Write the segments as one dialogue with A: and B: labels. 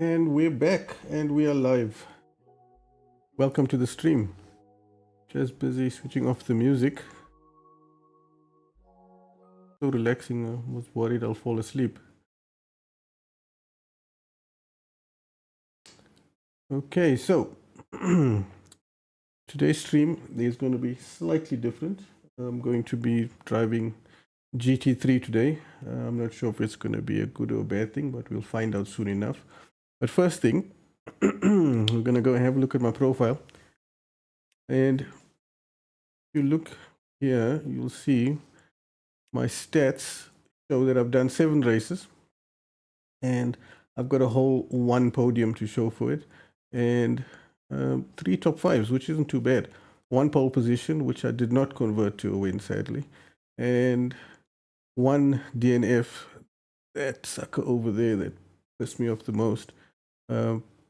A: And we're back and we are live. Welcome to the stream. Just busy switching off the music. So relaxing, I was worried I'll fall asleep. Okay, so today's stream is going to be slightly different. I'm going to be driving GT3 today. I'm not sure if it's going to be a good or bad thing, but we'll find out soon enough. But first thing, we're going to go and have a look at my profile. And if you look here, you'll see my stats show that I've done 7 races and I've got a whole 1 podium to show for it and 3 top 5s, which isn't too bad. 1 pole position, which I did not convert to a win, sadly, and 1 DNF. That sucker over there that pissed me off the most.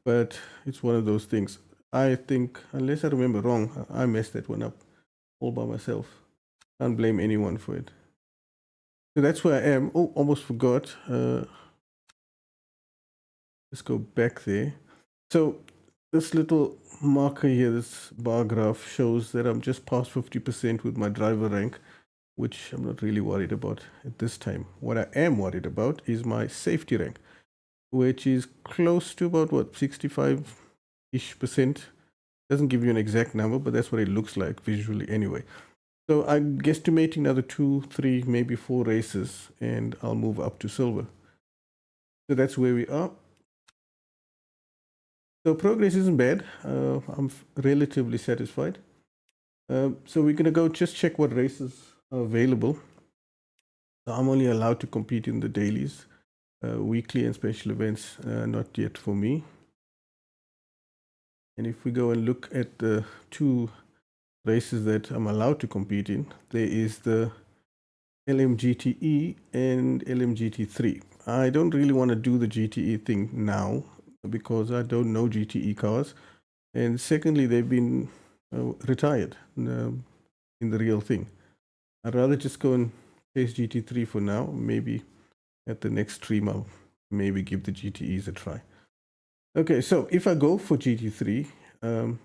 A: But it's one of those things. I think, unless I remember wrong, I messed that one up all by myself. Can't blame anyone for it. So that's where I am. Oh, almost forgot. Let's go back there. So this little marker here, this bar graph, shows that I'm just past 50% with my driver rank, which I'm not really worried about at this time. What I am worried about is my safety rank, which is close to about, what, 65-ish percent. Doesn't give you an exact number, but that's what it looks like visually anyway. So I'm guesstimating another 2, 3, maybe 4 races, and I'll move up to silver. So that's where we are. So progress isn't bad. I'm relatively satisfied. So we're going to go just check what races are available. So I'm only allowed to compete in the dailies, weekly and special events, not yet for me. And if we go and look at the 2 races that I'm allowed to compete in, there is the LMGTE and LMGT3. I don't really want to do the GTE thing now because I don't know GTE cars. And secondly, they've been retired in the real thing. I'd rather just go and chase GT3 for now. Maybe at the next stream, I'll maybe give the GTEs a try. Okay, so if I go for GT3,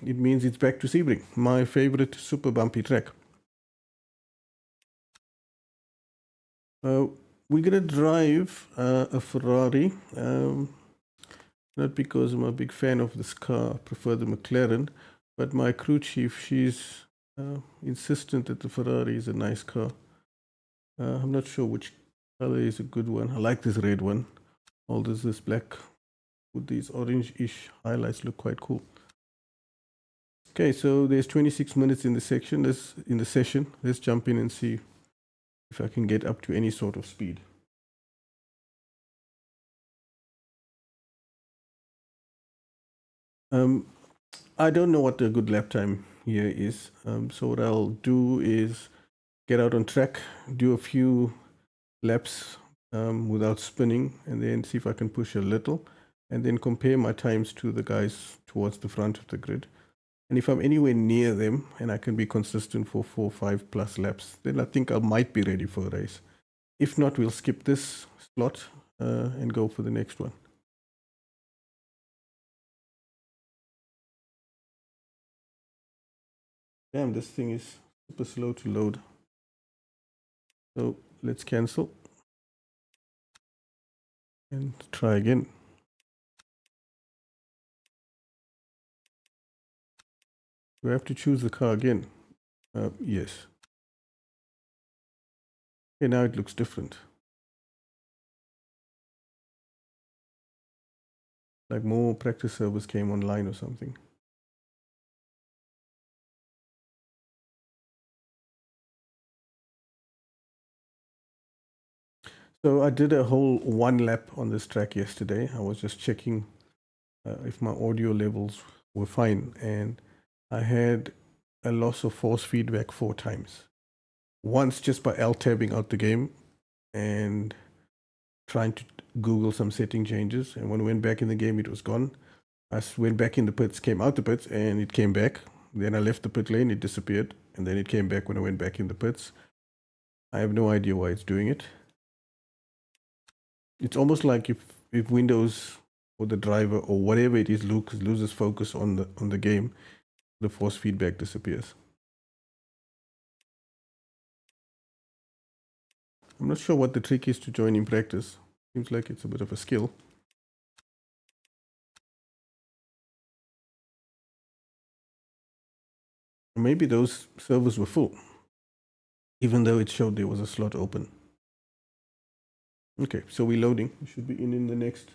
A: it means it's back to Sebring, my favorite super bumpy track. We're gonna drive a Ferrari, not because I'm a big fan of this car, I prefer the McLaren, but my crew chief, she's insistent that the Ferrari is a nice car. I'm not sure which color is a good one. I like this red one. All this black with these orange-ish highlights look quite cool. Okay, so there's 26 minutes in the session. Let's jump in and see if I can get up to any sort of speed. I don't know what a good lap time here is. So what I'll do is get out on track, do a few laps without spinning, and then see if I can push a little, and then compare my times to the guys towards the front of the grid. And if I'm anywhere near them and I can be consistent for 4, 5 plus laps, then I think I might be ready for a race. If not, we'll skip this slot and go for the next one. Damn, this thing is super slow to load. So let's cancel and try again. Do I have to choose the car again? Yes. Okay, now it looks different. Like more practice servers came online or something. So I did a whole 1 lap on this track yesterday. I was just checking if my audio levels were fine, and I had a loss of force feedback 4 times. Once just by alt-tabbing out the game and trying to Google some setting changes, and when I went back in the game, it was gone. I went back in the pits, came out the pits, and it came back. Then I left the pit lane, it disappeared, and then it came back when I went back in the pits. I have no idea why it's doing it. It's almost like if Windows or the driver or whatever it is loses focus on the game, the force feedback disappears. I'm not sure what the trick is to join in practice. Seems like it's a bit of a skill. Maybe those servers were full, even though it showed there was a slot open. Okay, so we're loading. We should be in the next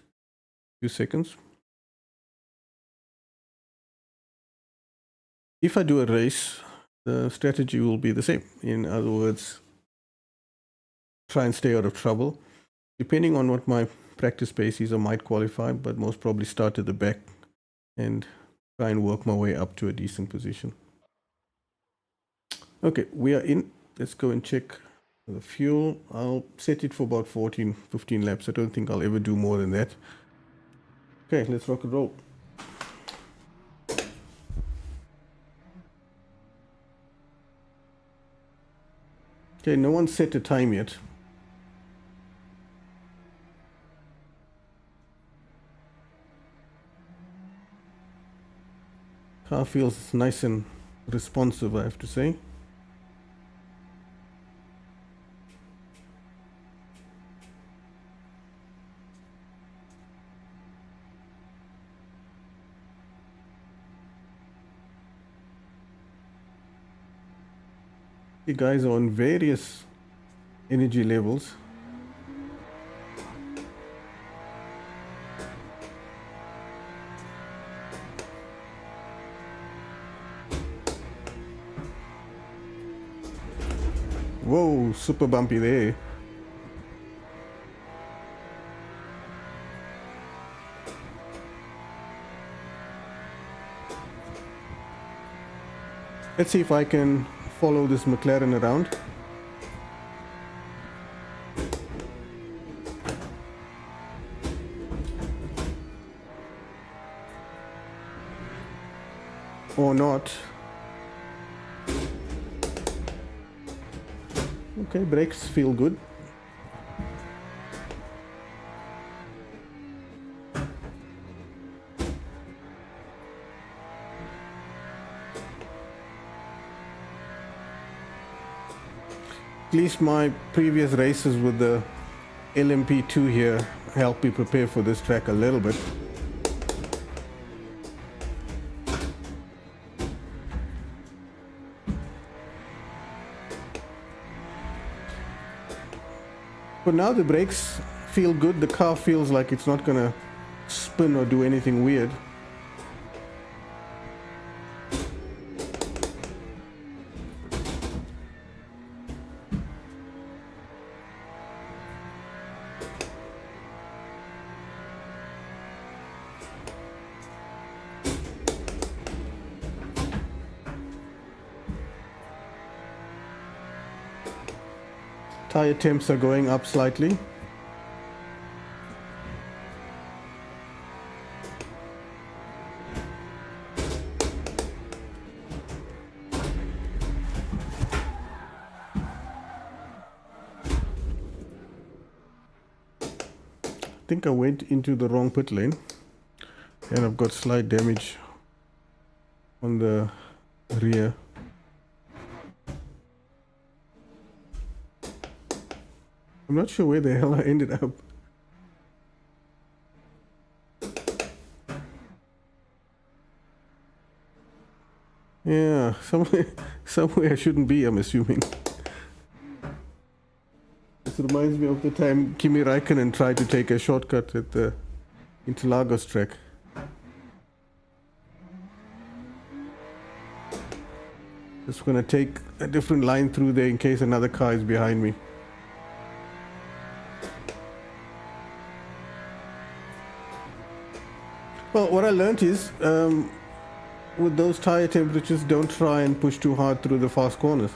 A: few seconds. If I do a race, the strategy will be the same. In other words, try and stay out of trouble. Depending on what my practice pace is, I might qualify, but most probably start at the back and try and work my way up to a decent position. Okay, we are in. Let's go and check the fuel. I'll set it for about 14, 15 laps. I don't think I'll ever do more than that. Okay, let's rock and roll. Okay, no one set a time yet. Car feels nice and responsive, I have to say. You guys are on various energy levels. Whoa, super bumpy there. Let's see if I can follow this McLaren around. Or not. Okay, brakes feel good. At least my previous races with the LMP2 here helped me prepare for this track a little bit. But now the brakes feel good. The car feels like it's not gonna spin or do anything weird. Tire temps are going up slightly. I think I went into the wrong pit lane and I've got slight damage on the rear. I'm not sure where the hell I ended up. Yeah, somewhere I shouldn't be, I'm assuming. This reminds me of the time Kimi Raikkonen tried to take a shortcut at the Interlagos track. Just gonna take a different line through there in case another car is behind me. Well, what I learned is, with those tire temperatures, don't try and push too hard through the fast corners.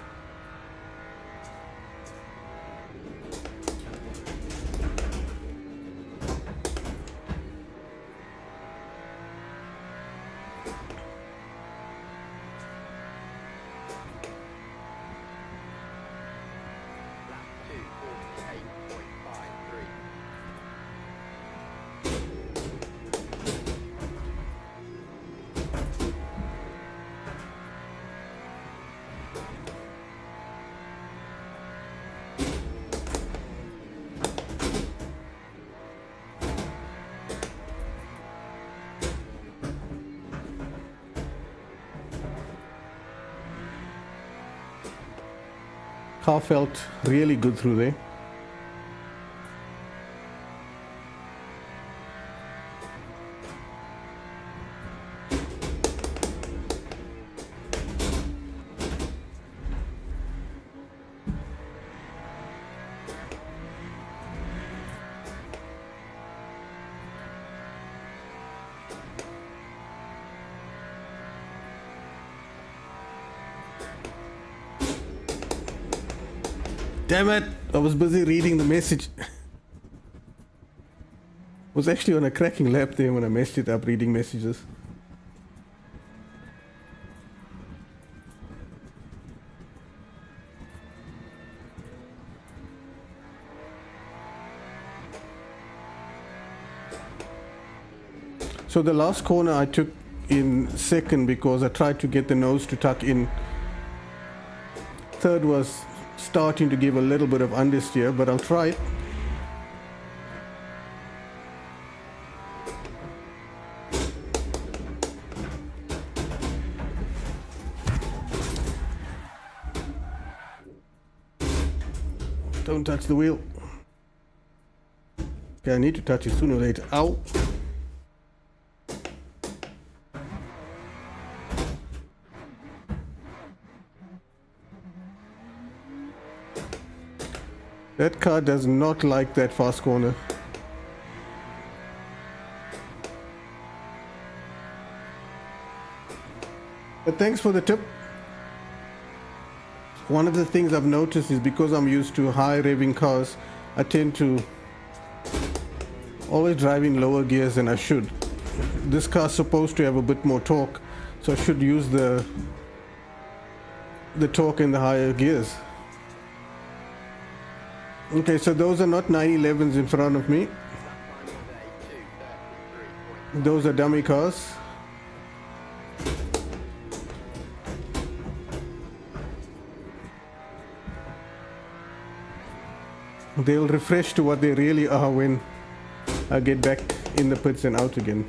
A: Car felt really good through there. Damn it! I was busy reading the message. Was actually on a cracking lap there when I messed it up reading messages. So the last corner I took in second because I tried to get the nose to tuck in. Third was starting to give a little bit of understeer, but I'll try it. Don't touch the wheel. Okay, I need to touch it sooner or later. Ow! That car does not like that fast corner. But thanks for the tip. One of the things I've noticed is because I'm used to high revving cars, I tend to always drive in lower gears than I should. This car's supposed to have a bit more torque, so I should use the torque in the higher gears. Okay, so those are not 911s in front of me. Those are dummy cars. They'll refresh to what they really are when I get back in the pits and out again.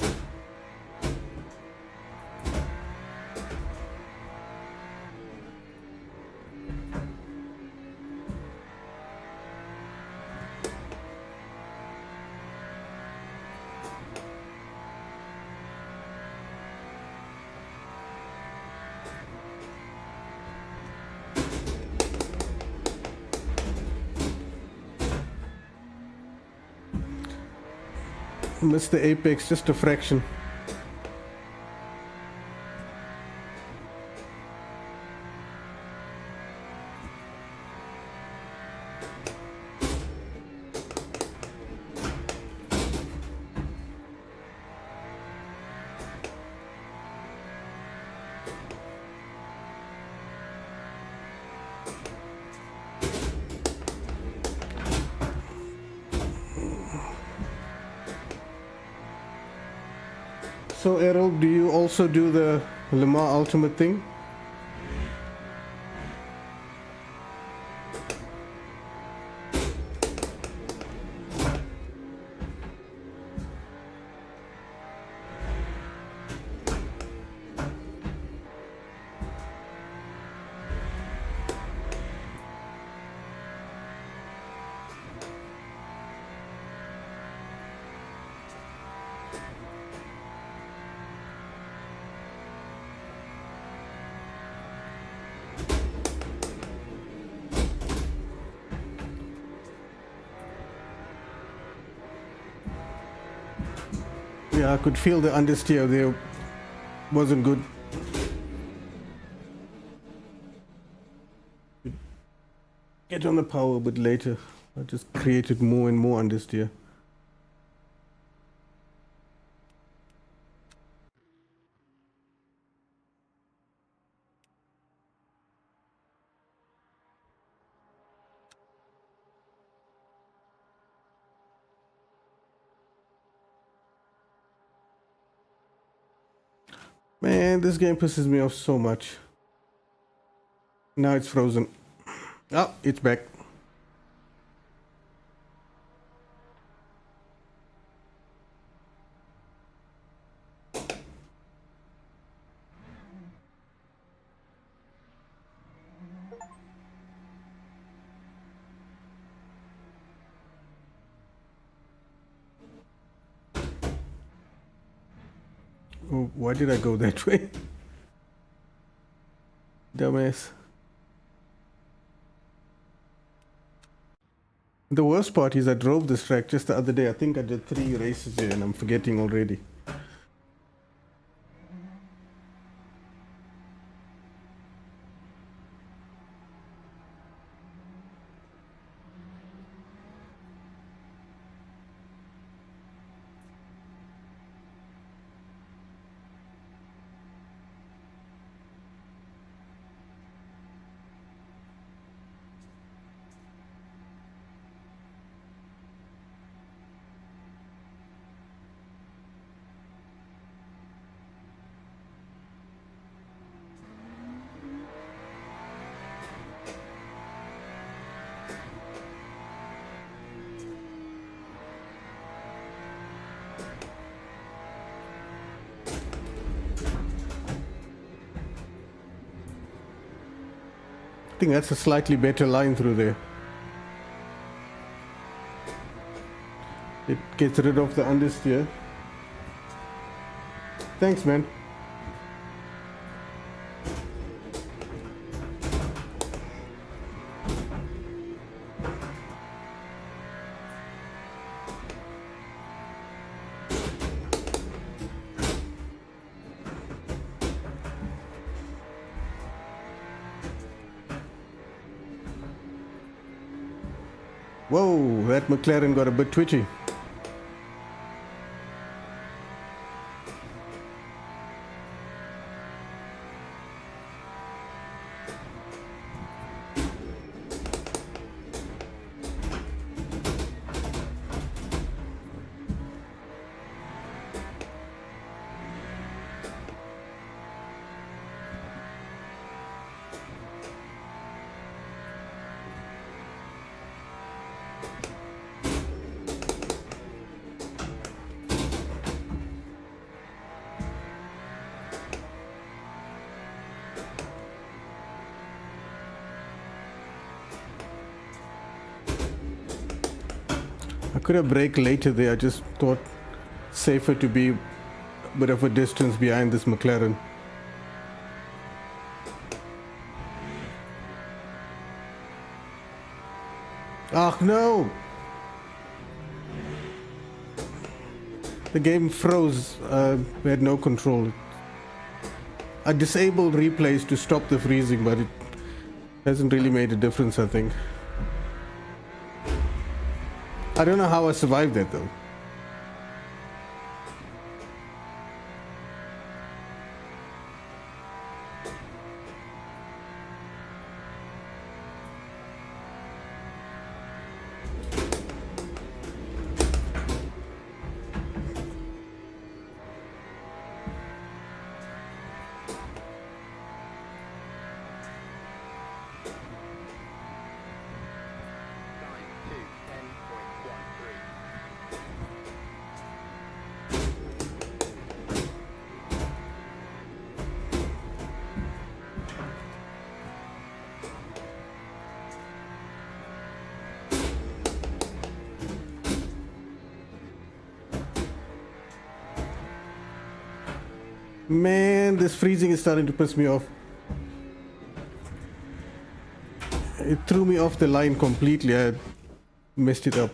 A: Missed the apex just a fraction. So Errol, do you also do the Le Mans Ultimate thing? Yeah, I could feel the understeer there wasn't good. Get on the power a bit later. I just created more and more understeer. Man, this game pisses me off so much. Now it's frozen. Oh, it's back. Oh, why did I go that way? Dumbass. The worst part is I drove this track just the other day. I think I did 3 races here and I'm forgetting already. I think that's a slightly better line through there. It gets rid of the understeer. Thanks, man. Whoa, that McLaren got a bit twitchy. I could have braked later there. I just thought safer to be a bit of a distance behind this McLaren. Oh no! The game froze. We had no control. I disabled replays to stop the freezing, but it hasn't really made a difference, I think. I don't know how I survived that though. Man, this freezing is starting to piss me off. It threw me off the line completely. I messed it up.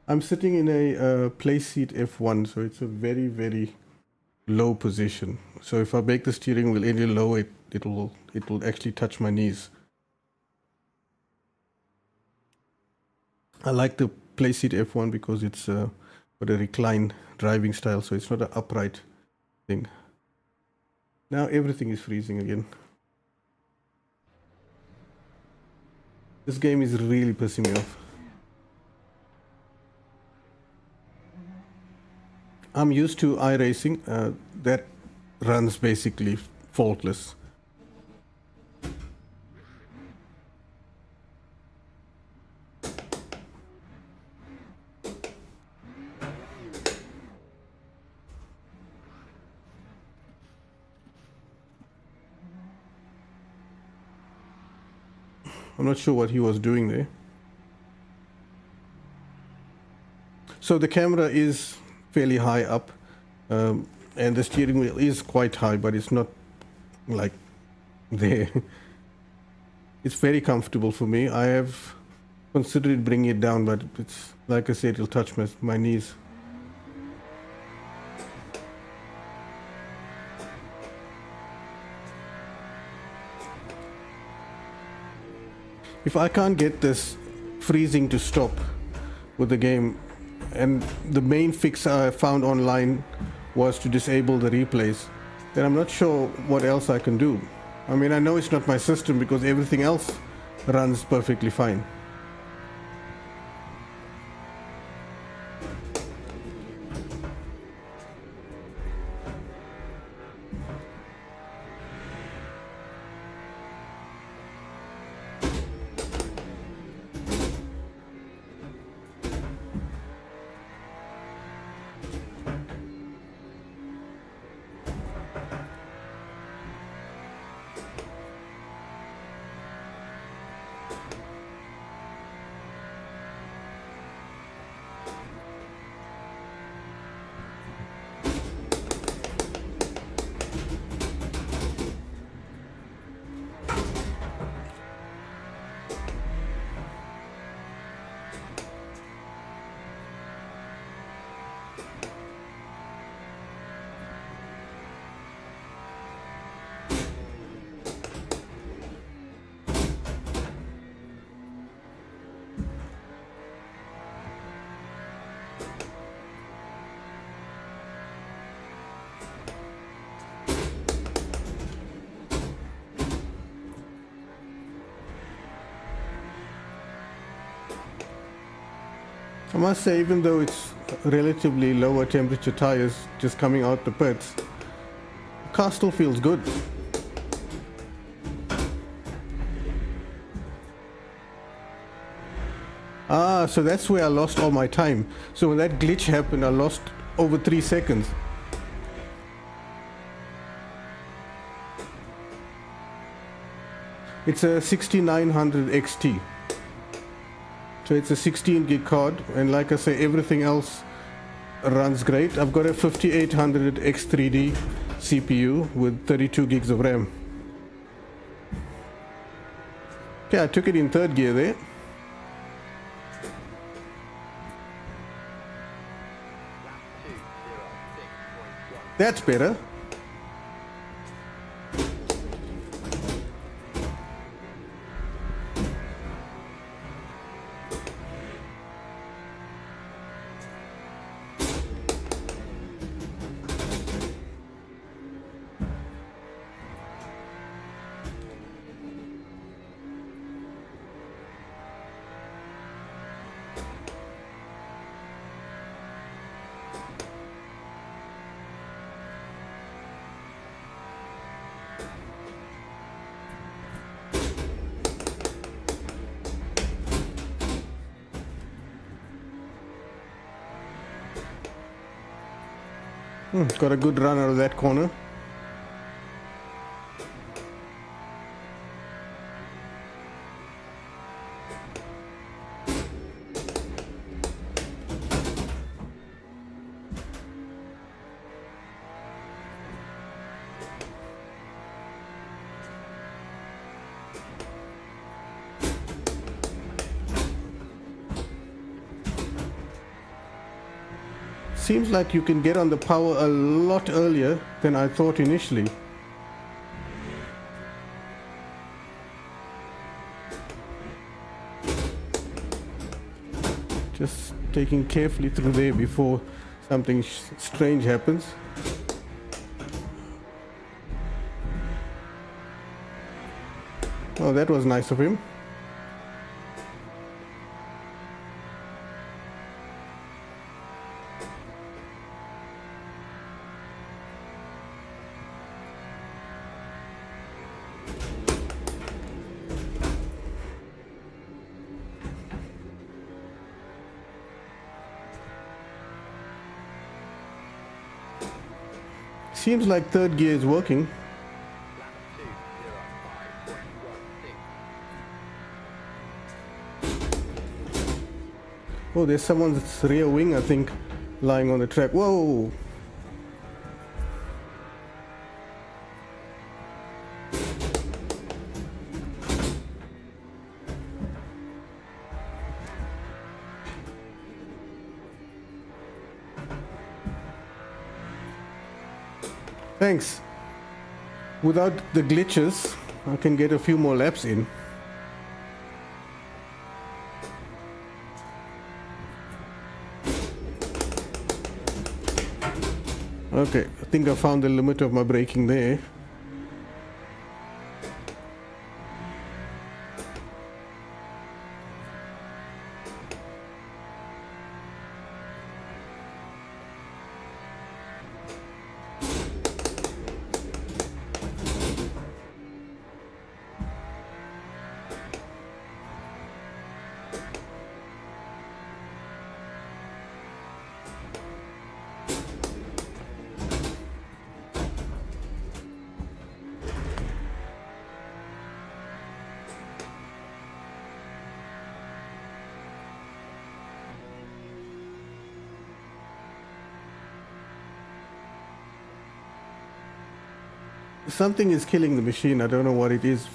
A: I'm sitting in a play seat F1, so it's a very, very low position. So if I make the steering wheel any lower, it will actually touch my knees. I like the play seat F1 because it's got a recline driving style, so it's not an upright thing. Now everything is freezing again. This game is really pissing me off. I'm used to iRacing. That runs basically faultless. I'm not sure what he was doing there. So the camera is fairly high up, and the steering wheel is quite high, but it's not like there. It's very comfortable for me. I have considered bringing it down, but it's like I said, it'll touch my knees. If I can't get this freezing to stop with the game, and the main fix I found online was to disable the replays, then I'm not sure what else I can do. I mean, I know it's not my system because everything else runs perfectly fine. I must say, even though it's relatively lower temperature tires just coming out the pits, the car still feels good. Ah, so that's where I lost all my time. So when that glitch happened, I lost over 3 seconds. It's a 6900 XT. So it's a 16 gig card, and like I say, everything else runs great. I've got a 5800 X3D CPU with 32 gigs of RAM. Okay, I took it in third gear there. That's better. Got a good run out of that corner. Seems like you can get on the power a lot earlier than I thought initially. Just taking carefully through there before something strange happens. Oh, that was nice of him. Seems like third gear is working. Oh, there's someone's rear wing, I think, lying on the track. Whoa! Thanks. Without the glitches, I can get a few more laps in. Okay, I think I found the limit of my braking there. Something is killing the machine. I don't know what it is.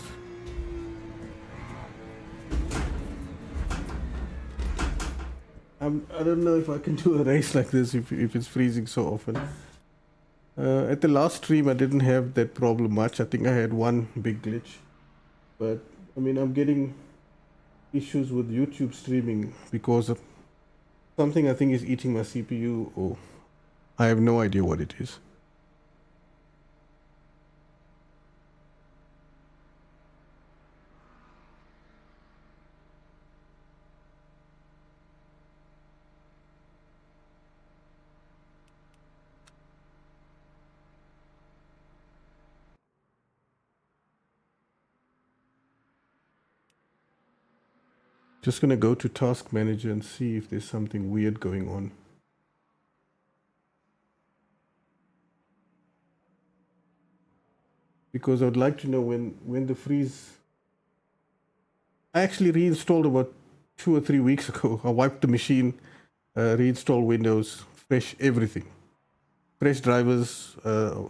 A: I don't know if I can do a race like this if it's freezing so often. At the last stream, I didn't have that problem much. I think I had one big glitch. But, I mean, I'm getting issues with YouTube streaming because of something I think is eating my CPU, or I have no idea what it is. Just gonna go to Task Manager and see if there's something weird going on. Because I would like to know when the freeze... I actually reinstalled about 2 or 3 weeks ago. I wiped the machine, reinstalled Windows, fresh everything. Fresh drivers,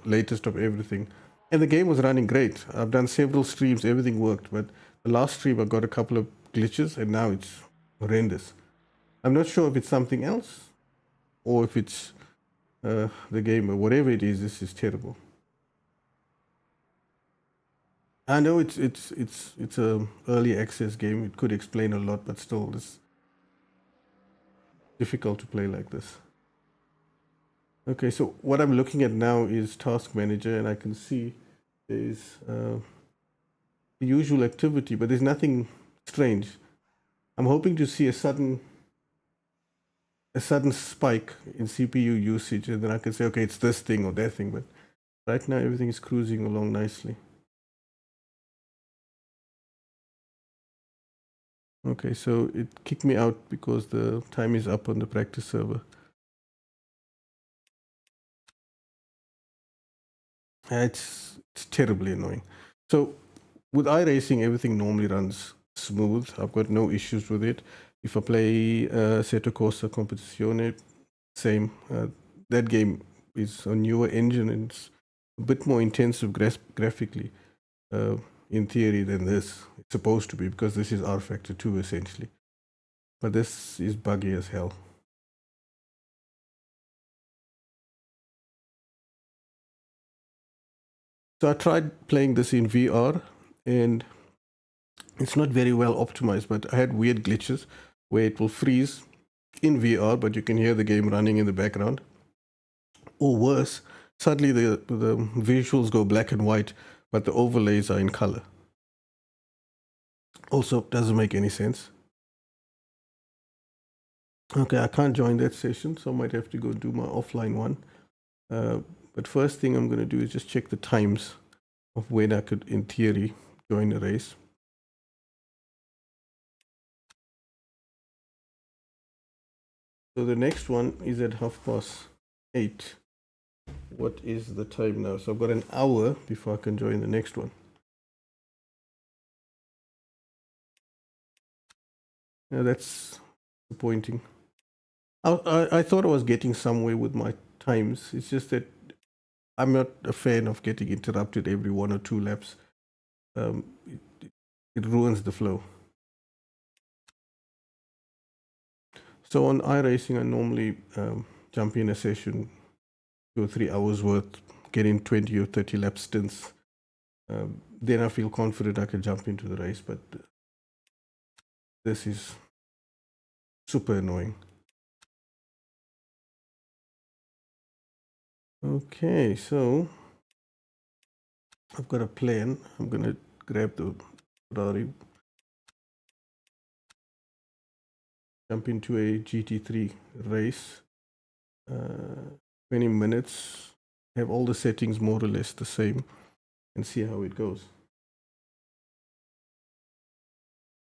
A: latest of everything. And the game was running great. I've done several streams, everything worked. But the last stream I got a couple of glitches and now it's horrendous. I'm not sure if it's something else or if it's the game, or whatever it is. This is terrible. I know it's a early access game. It could explain a lot, but still, it's difficult to play like this. Okay, so what I'm looking at now is Task Manager, and I can see there's the usual activity, but there's nothing strange. I'm hoping to see a sudden spike in CPU usage, and then I can say, okay, it's this thing or that thing. But right now, everything is cruising along nicely. Okay, so it kicked me out because the time is up on the practice server. It's terribly annoying. So with iRacing, everything normally runs smooth. I've got no issues with it. If I play Assetto Corsa Competizione, same. That game is a newer engine and it's a bit more intensive graphically, in theory, than this. It's supposed to be, because this is rFactor 2 essentially. But this is buggy as hell. So I tried playing this in VR and it's not very well optimized, but I had weird glitches where it will freeze in VR, but you can hear the game running in the background. Or worse, suddenly the visuals go black and white, but the overlays are in color. Also, doesn't make any sense. Okay, I can't join that session, so I might have to go do my offline one. But first thing I'm going to do is just check the times of when I could, in theory, join a race. So the next one is at 8:30. What is the time now? So I've got an hour before I can join the next one. Yeah, that's disappointing. I thought I was getting somewhere with my times. It's just that I'm not a fan of getting interrupted every 1 or 2 laps. It ruins the flow. So on iRacing, I normally jump in a session 2 or 3 hours worth, get in 20 or 30 lap stints. Then I feel confident I can jump into the race. But this is super annoying. Okay, so I've got a plan. I'm gonna grab the Ferrari, jump into a GT3 race. 20 minutes, have all the settings more or less the same, and see how it goes.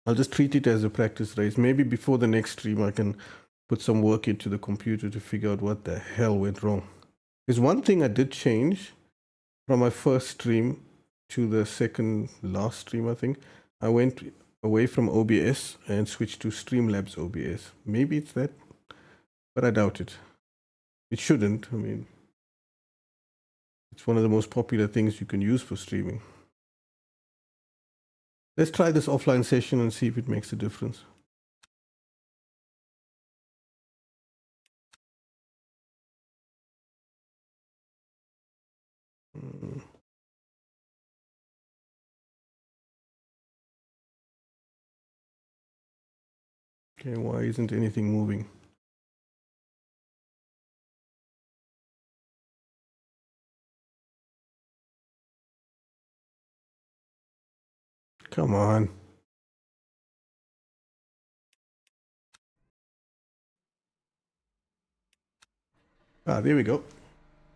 A: I'll just treat it as a practice race. Maybe before the next stream, I can put some work into the computer to figure out what the hell went wrong. There's one thing I did change from my first stream to the second last stream, I think. I went away from OBS and switched to Streamlabs OBS. Maybe it's that, but I doubt it. It shouldn't. I mean, it's one of the most popular things you can use for streaming. Let's try this offline session and see if it makes a difference. Okay, why isn't anything moving? Come on. Ah, there we go.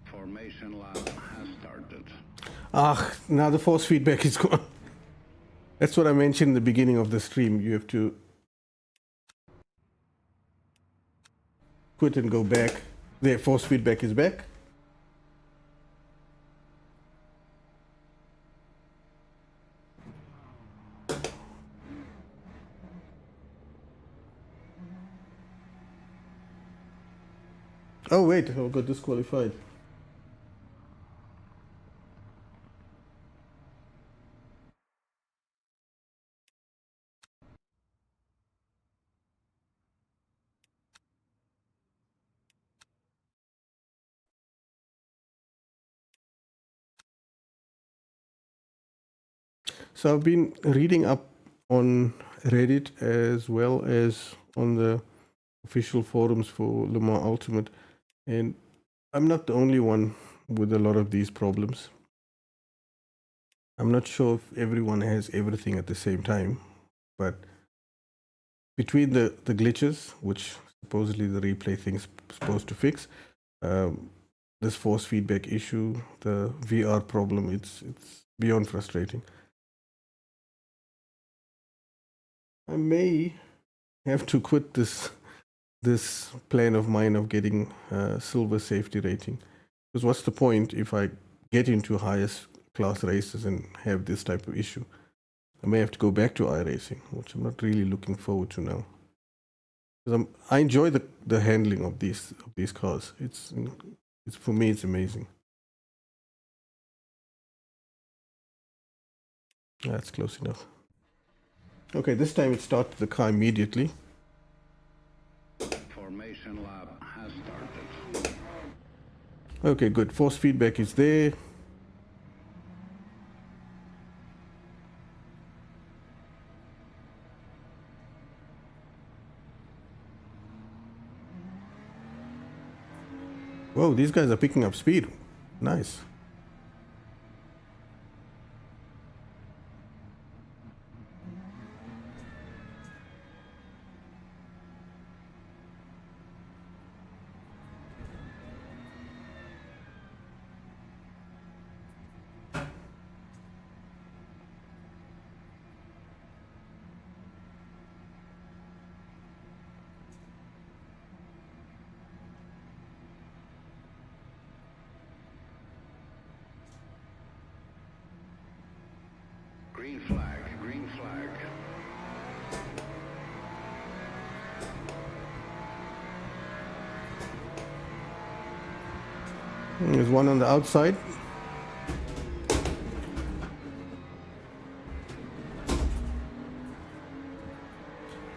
B: Formation lab has started.
A: Ah, now the force feedback is gone. That's what I mentioned in the beginning of the stream. You have to quit and go back. The force feedback is back. Oh wait, I got disqualified. So I've been reading up on Reddit as well as on the official forums for Le Mans Ultimate, and I'm not the only one with a lot of these problems. I'm not sure if everyone has everything at the same time, but between the glitches, which supposedly the replay thing's supposed to fix, this force feedback issue, the VR problem, it's beyond frustrating. I may have to quit this plan of mine of getting silver safety rating, because what's the point if I get into highest class races and have this type of issue? I may have to go back to iRacing, which I'm not really looking forward to now. Because I enjoy the handling of these cars. It's for me, it's amazing. That's close enough. Okay, this time it started the car immediately.
B: Formation lab has started.
A: Okay, good. Force feedback is there. Whoa, these guys are picking up speed. Nice.
B: Green flag, green flag.
A: There's one on the outside.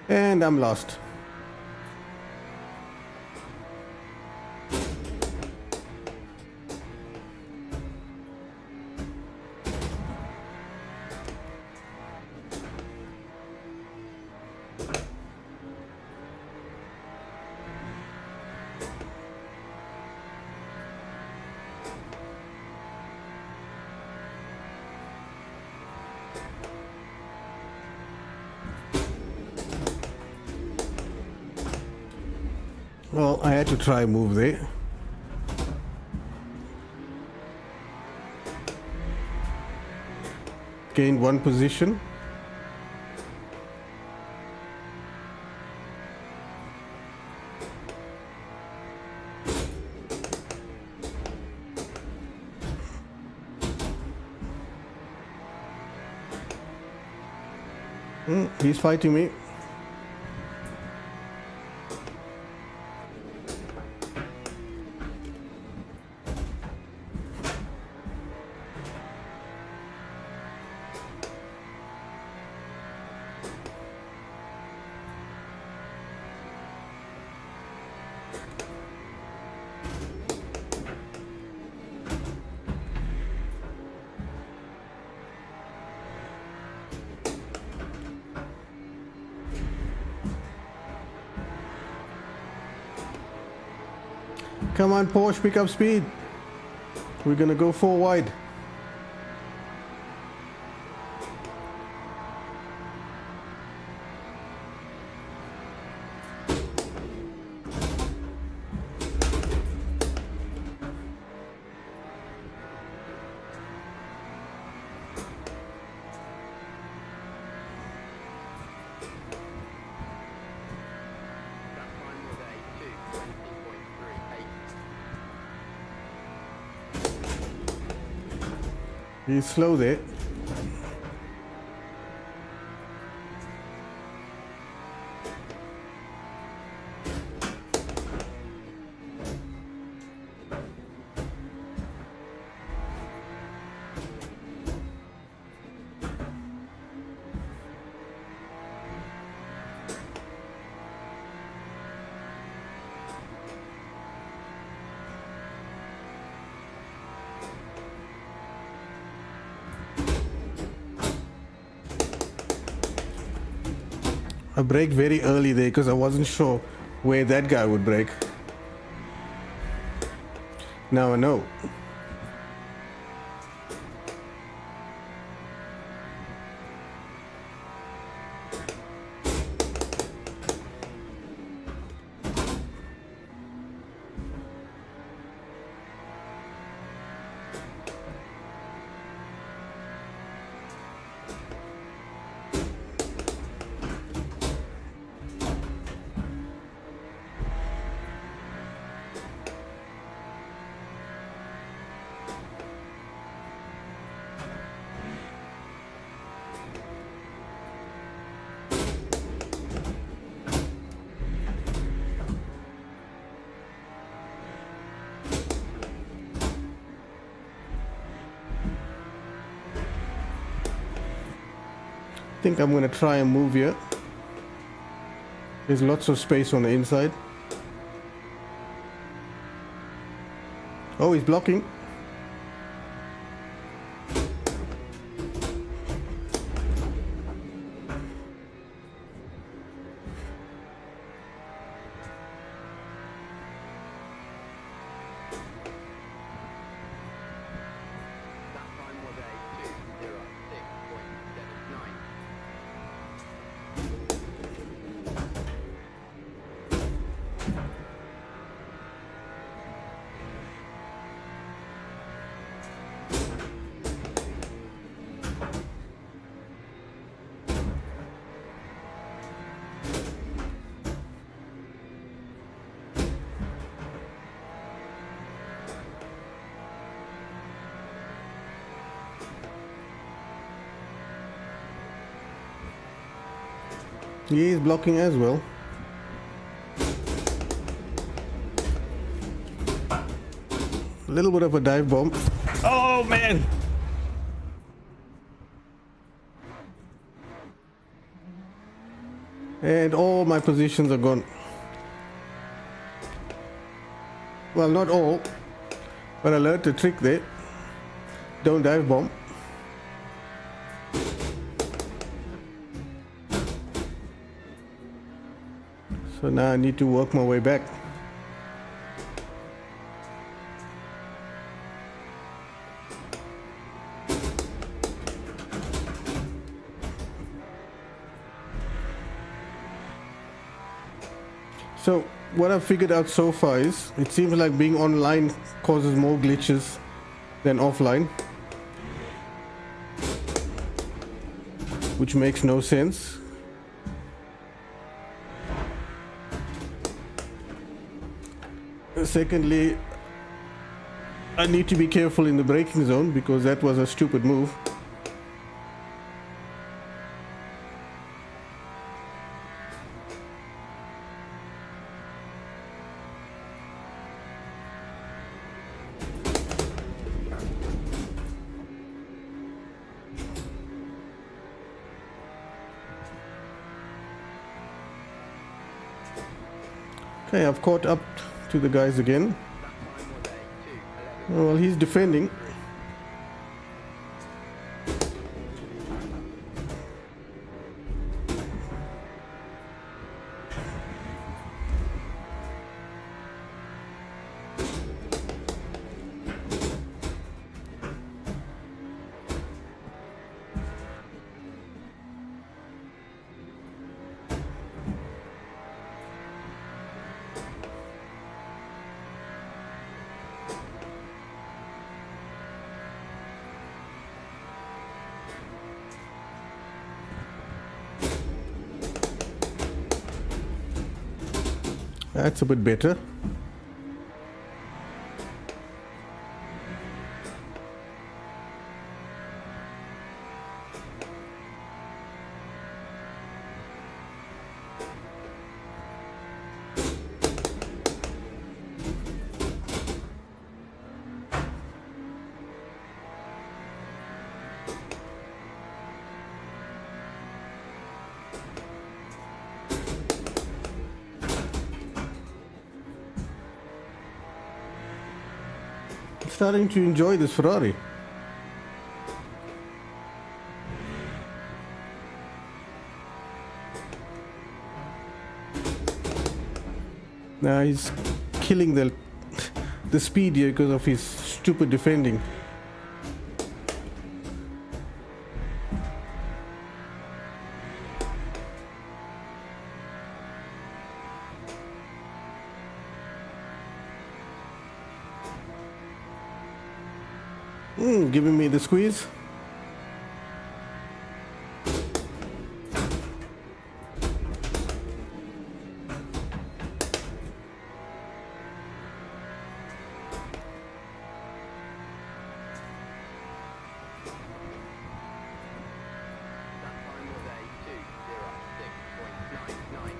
A: And I'm lost. Well, I had to try move there. Gained one position. He's fighting me. Come on, Porsche, pick up speed. We're gonna go 4 wide.
C: That time was a 2:20.38.
A: He's slow there. I braked very early there because I wasn't sure where that guy would brake. Now I know. I think I'm gonna try and move here. There's lots of space on the inside. Oh, he's blocking.
C: That time was a 2:06.79.
A: He is blocking as well. little bit of a dive bomb. Oh man! And all my positions are gone. Well, not all, but I learned a trick there. Don't dive bomb. So now I need to work my way back. So what I've figured out so far is it seems like being online causes more glitches than offline, which makes no sense. Secondly, I need to be careful in the braking zone because that was a stupid move. Okay, I've caught up to the guys again.
C: That time was a 2:11.
A: Well, he's defending. That's a bit better. Starting to enjoy this Ferrari. Now he's killing the speed here because of his stupid defending. Giving me the squeeze.
C: That time was a 2:06.99.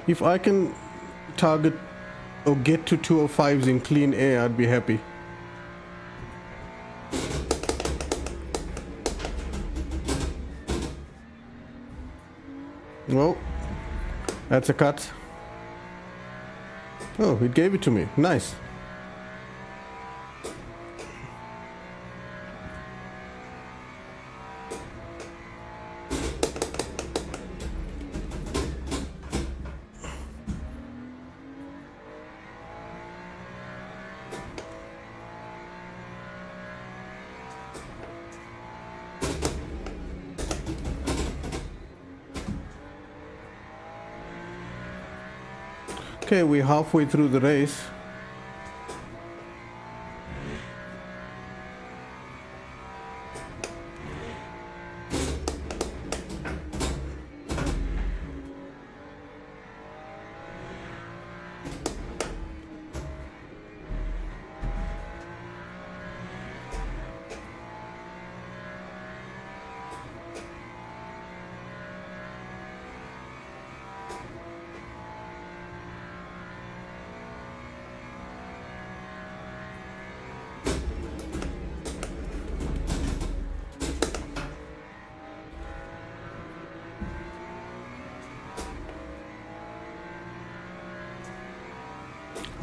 A: If I can target or get to 205s in clean air, I'd be happy. Well, that's a cut. Oh, it gave it to me. Nice. Okay, we're halfway through the race.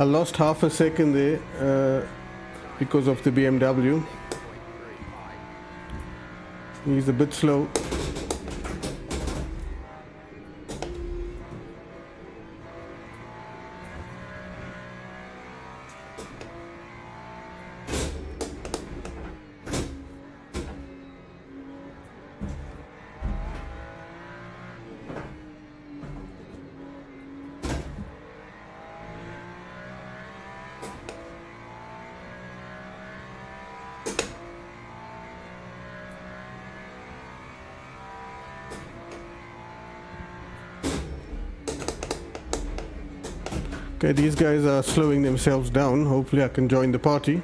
A: I lost half a second there because of the BMW.
C: 6.35.
A: He's a bit slow. Okay, these guys are slowing themselves down. Hopefully I can join the party.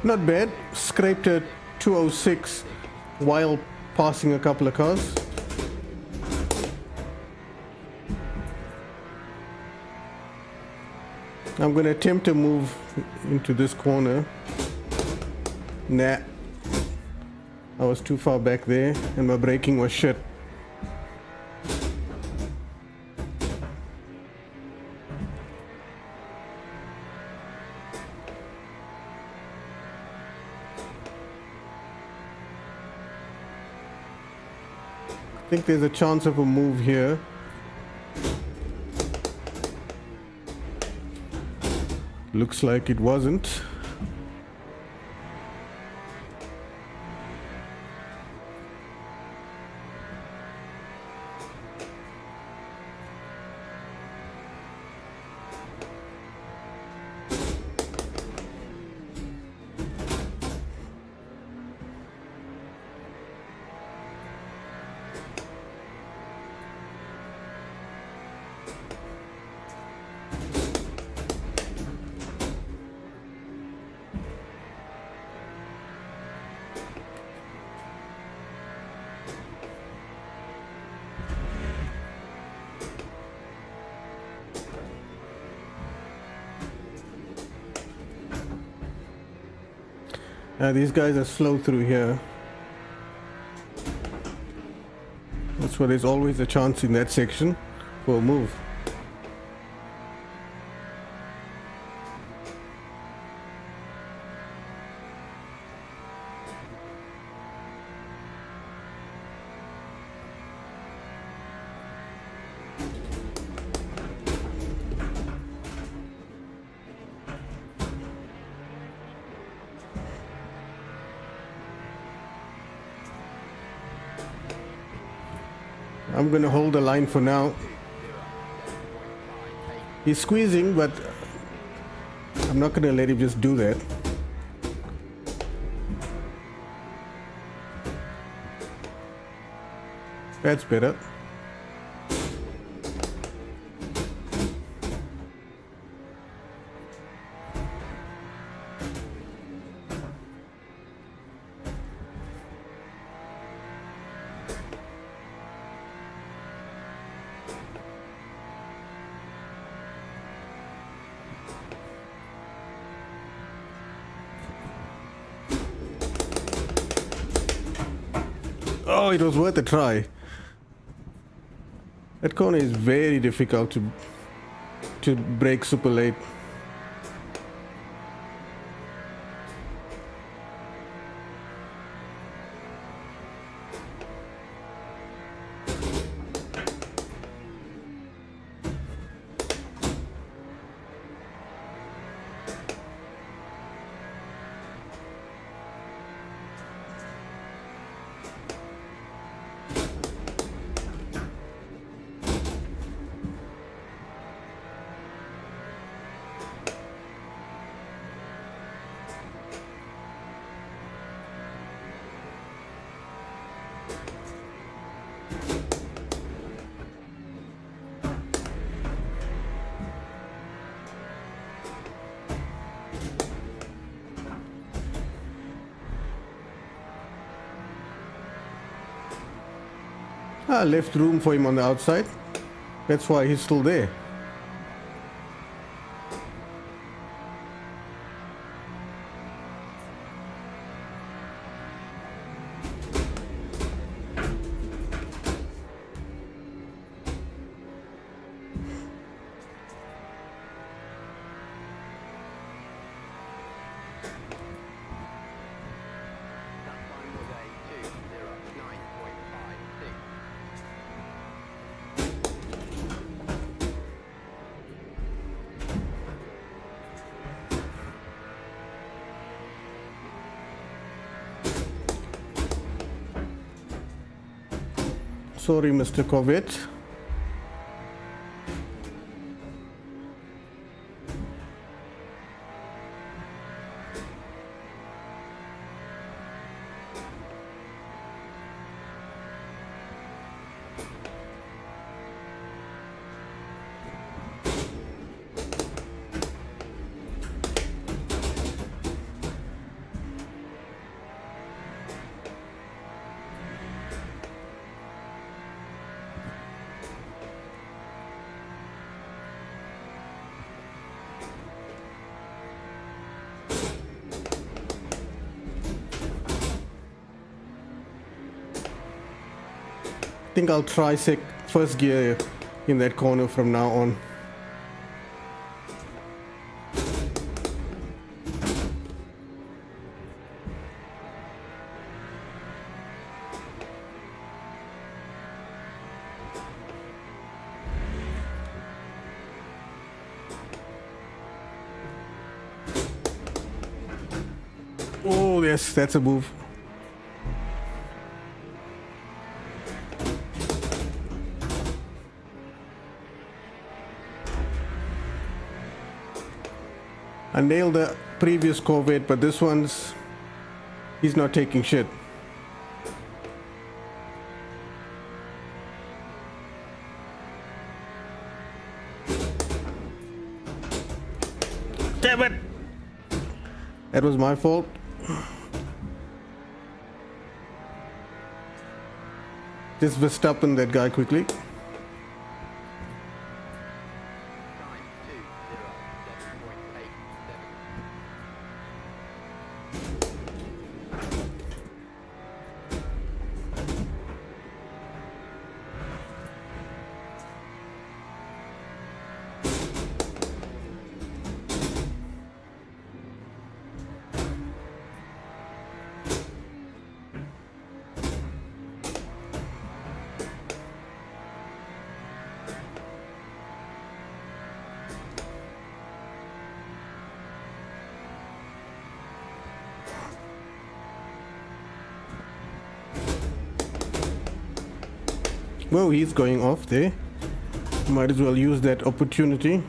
A: Not bad. Scraped a 206 while passing a couple of cars. I'm going to attempt to move into this corner. Nah. I was too far back there and my braking was shit. I think there's a chance of a move here. Looks like it wasn't. These guys are slow through here. That's why there's always a chance in that section for a move. I'm going to hold the line for now. He's squeezing, but I'm not going to let him just do that. That's better. Oh Oh, it was worth a try. That corner is very difficult to brake super late. I left room for him on the outside. That's why he's still there.
C: That time was a 2:09.56.
A: Sorry, Mr. Corvette. I think I'll try first gear in that corner from now on. Oh yes, that's a move. I nailed the previous Corvette, but this one's, he's not taking shit. Damn it! That was my fault. Just Verstappen that guy quickly.
C: Time 2:07.87.
A: Well, he's going off there. Might as well use that opportunity.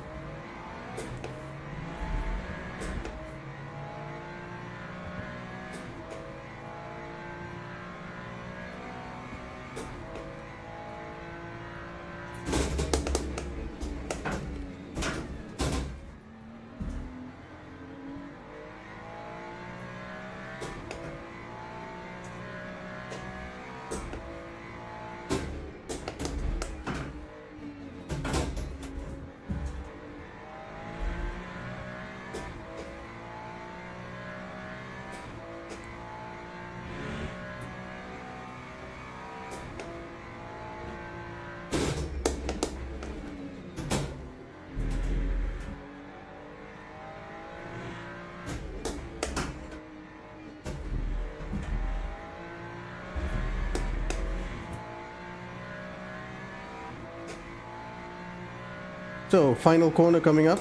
A: So, final corner coming up.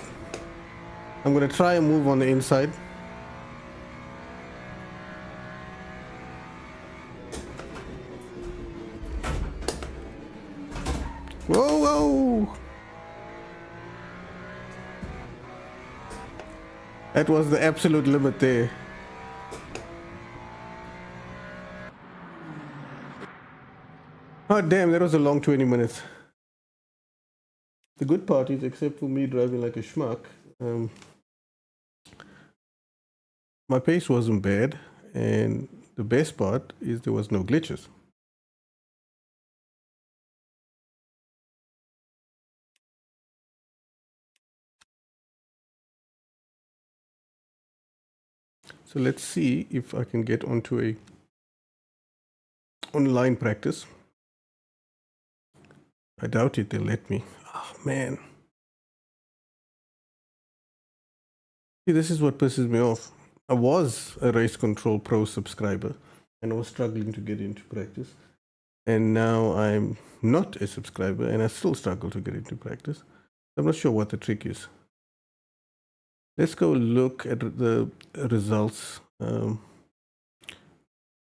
A: I'm going to try and move on the inside. Whoa, whoa! That was the absolute limit there. Oh damn, that was a long 20 minutes. The good part is, except for me driving like a schmuck, my pace wasn't bad, and the best part is there was no glitches. So let's see if I can get onto a online practice. I doubt it, they'll let me. Oh man. See, this is what pisses me off. I was a Race Control Pro subscriber and I was struggling to get into practice. And now I'm not a subscriber and I still struggle to get into practice. I'm not sure what the trick is. Let's go look at the results. I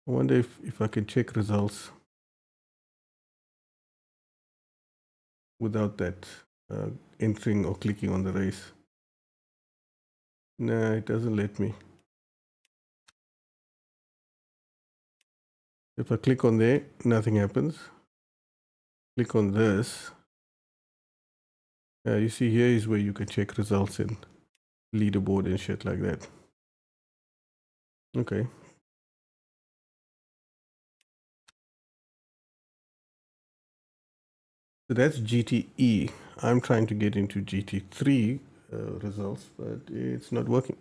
A: wonder if I can check results without that entering or clicking on the race. No, it doesn't let me. If I click on there, nothing happens. Click on this. You see, here is where you can check results and leaderboard and shit like that. Okay. So that's GTE. I'm trying to get into GT3 results, but it's not working.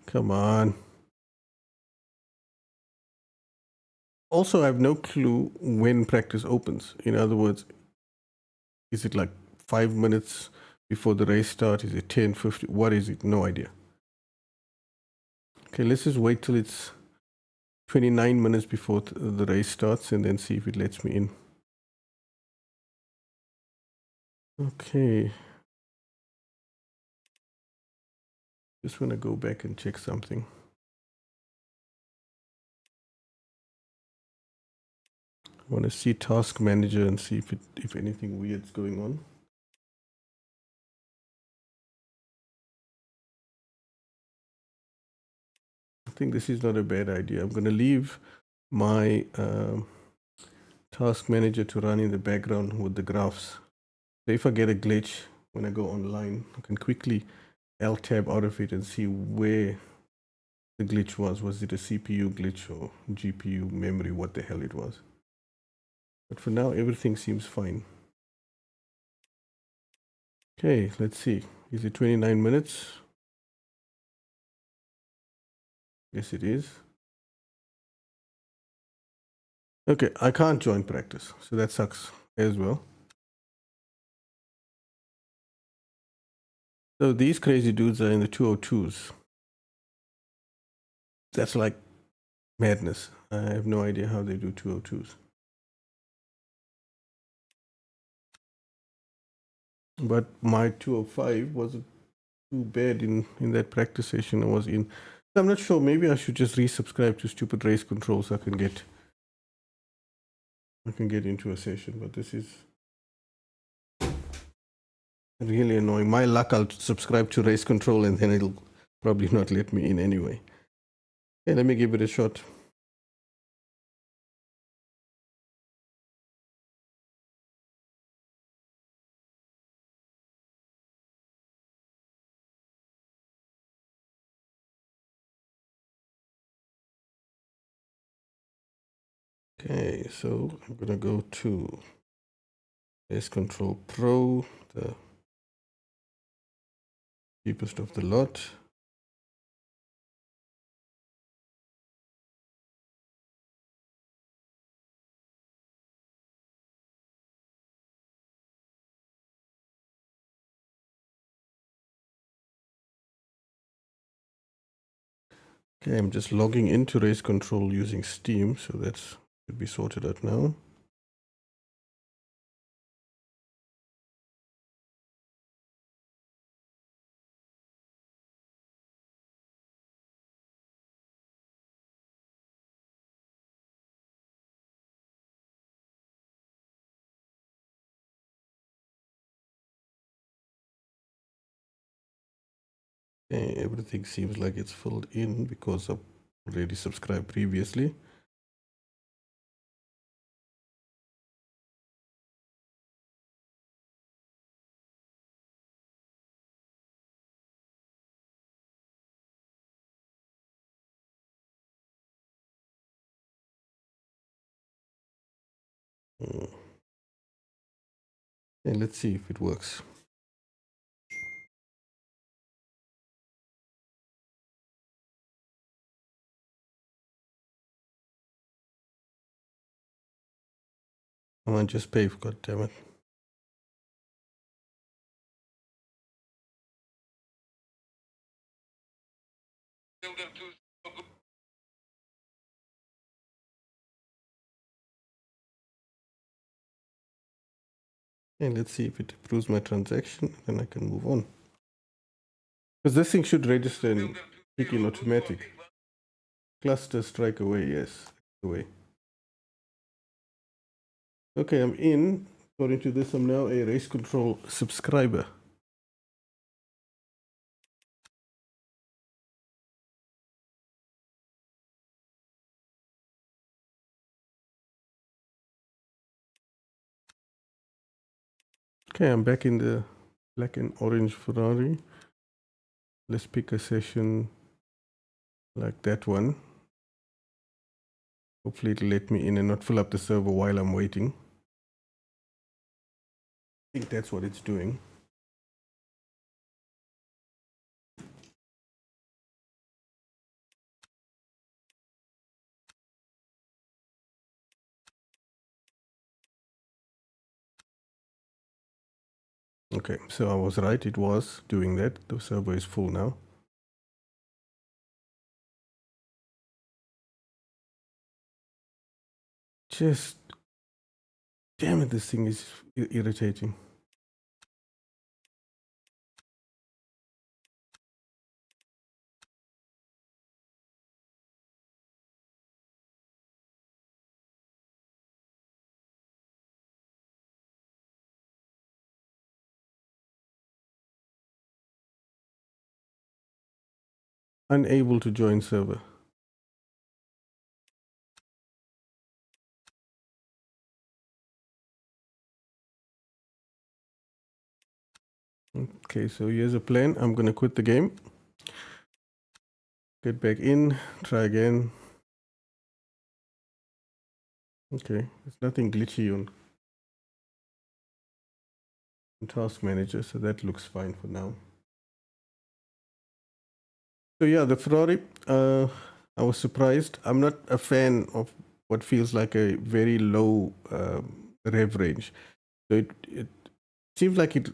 A: Come on. Also, I have no clue when practice opens. In other words, is it like 5 minutes before the race starts? Is it 10, 50? What is it? No idea. Okay, let's just wait till it's 29 minutes before the race starts and then see if it lets me in. Okay. Just want to go back and check something. I want to see Task Manager and see if anything weird's going on. I think this is not a bad idea. I'm going to leave my Task Manager to run in the background with the graphs. So if I get a glitch when I go online, I can quickly Alt-tab out of it and see where the glitch was. Was it a CPU glitch or GPU memory? What the hell it was. But for now, everything seems fine. Okay, let's see. Is it 29 minutes? Yes, it is. Okay, I can't join practice, so that sucks as well. So these crazy dudes are in the 202s. That's like madness. I have no idea how they do 202s. But my 205 wasn't too bad in that practice session I was in. I'm not sure. Maybe I should just resubscribe to Stupid Race Control so I can get into a session. But this is really annoying. My luck, I'll subscribe to Race Control and then it'll probably not let me in anyway. Okay, let me give it a shot. Okay, so I'm gonna go to Race Control Pro, the cheapest of the lot. Okay, I'm just logging into Race Control using Steam, so that should be sorted out now. Everything seems like it's filled in because I've already subscribed previously. Mm. And let's see if it works. Come on, just pay, god damn it. And let's see if it approves my transaction, then I can move on. Because this thing should register in freaking automatic. Cluster strike away, yes. Away. Okay, I'm in. According to this, I'm now a race control subscriber. Okay, I'm back in the black and orange Ferrari. Let's pick a session like that one. Hopefully it'll let me in and not fill up the server while I'm waiting. I think that's what it's doing. Okay, so I was right. It was doing that. The server is full now. Just, damn it, this thing is irritating. Unable to join server. Okay, so here's a plan. I'm gonna quit the game. Get back in, try again. Okay, there's nothing glitchy on Task Manager, so that looks fine for now. So yeah, the Ferrari, I was surprised. I'm not a fan of what feels like a very low rev range. So it seems like it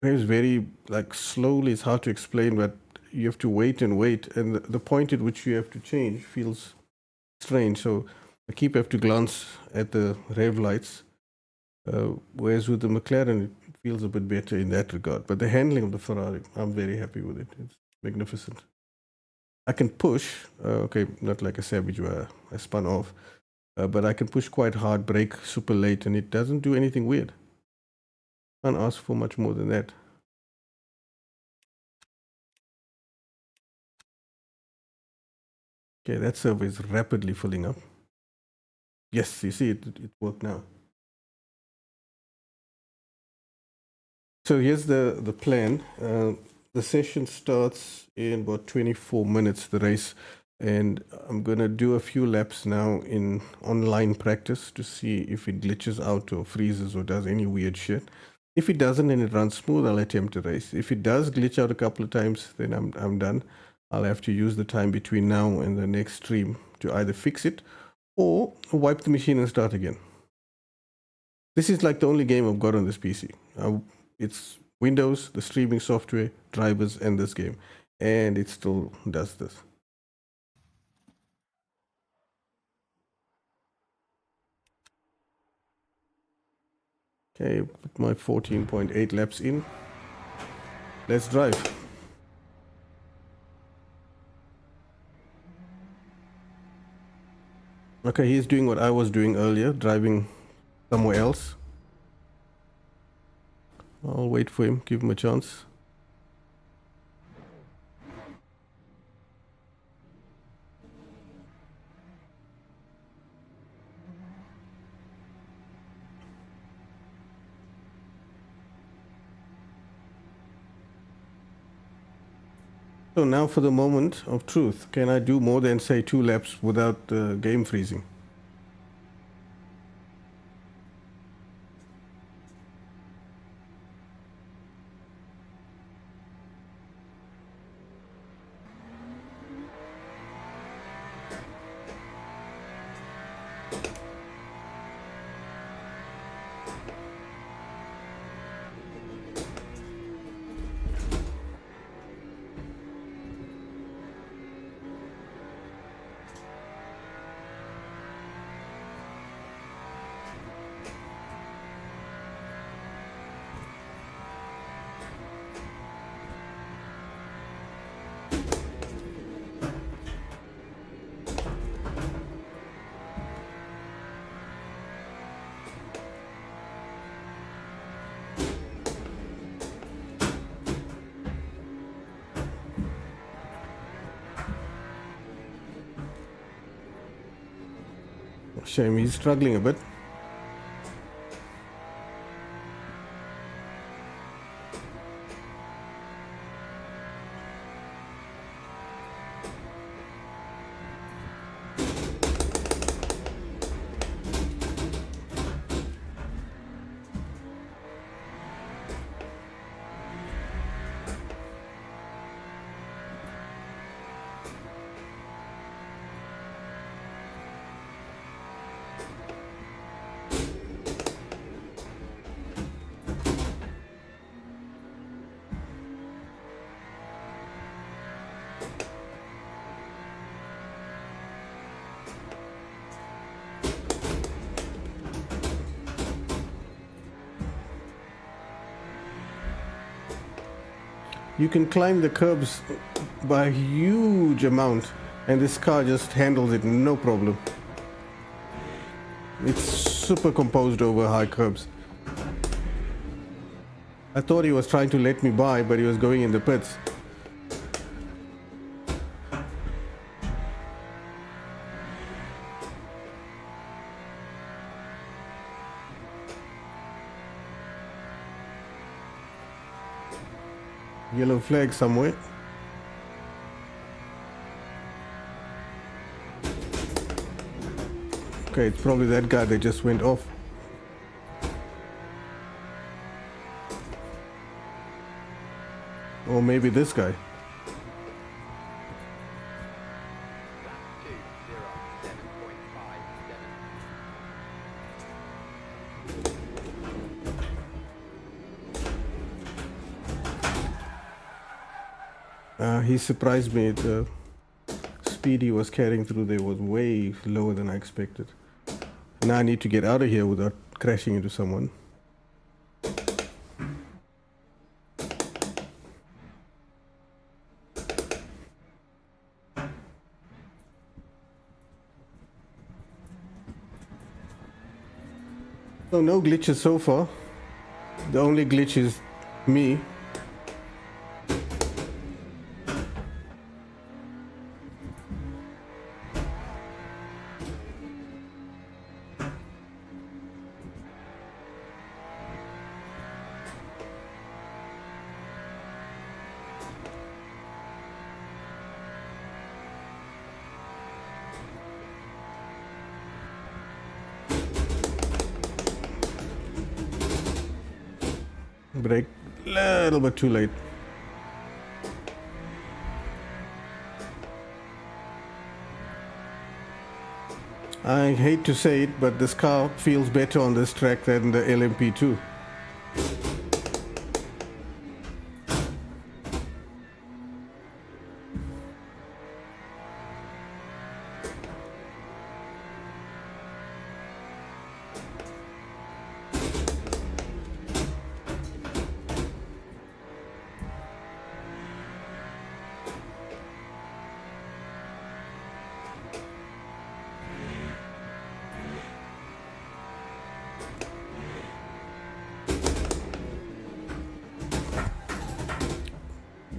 A: revs very like slowly. It's hard to explain, but you have to wait and wait. And the point at which you have to change feels strange. So I keep have to glance at the rev lights. Whereas with the McLaren, it feels a bit better in that regard. But the handling of the Ferrari, I'm very happy with it. It's magnificent. I can push, okay, not like a Savage where I spun off, but I can push quite hard, brake super late, and it doesn't do anything weird. Can't ask for much more than that. Okay, that server is rapidly filling up. Yes, you see, it worked now. So here's the plan. The session starts in about 24 minutes, the race. And I'm going to do a few laps now in online practice to see if it glitches out or freezes or does any weird shit. If it doesn't and it runs smooth, I'll attempt a race. If it does glitch out a couple of times, then I'm done. I'll have to use the time between now and the next stream to either fix it or wipe the machine and start again. This is like the only game I've got on this PC. It's Windows, the streaming software, drivers, and this game. And it still does this. Okay, put my 14.8 laps in. Let's drive. Okay, he's doing what I was doing earlier, driving somewhere else. I'll wait for him, give him a chance. So now for the moment of truth. Can I do more than say 2 laps without the game freezing? Shame, he's struggling a bit. You can climb the curbs by a huge amount, and this car just handles it no problem. It's super composed over high curbs. I thought he was trying to let me by, but he was going in the pits. Yellow flag somewhere. Okay, it's probably that guy that just went off. Or maybe this guy.
C: Lap
A: 2:07.57. He surprised me. The speed he was carrying through there was way lower than I expected. Now I need to get out of here without crashing into someone. So no glitches so far. The only glitch is me. Brake, little bit too late. I hate to say it, but this car feels better on this track than the LMP2.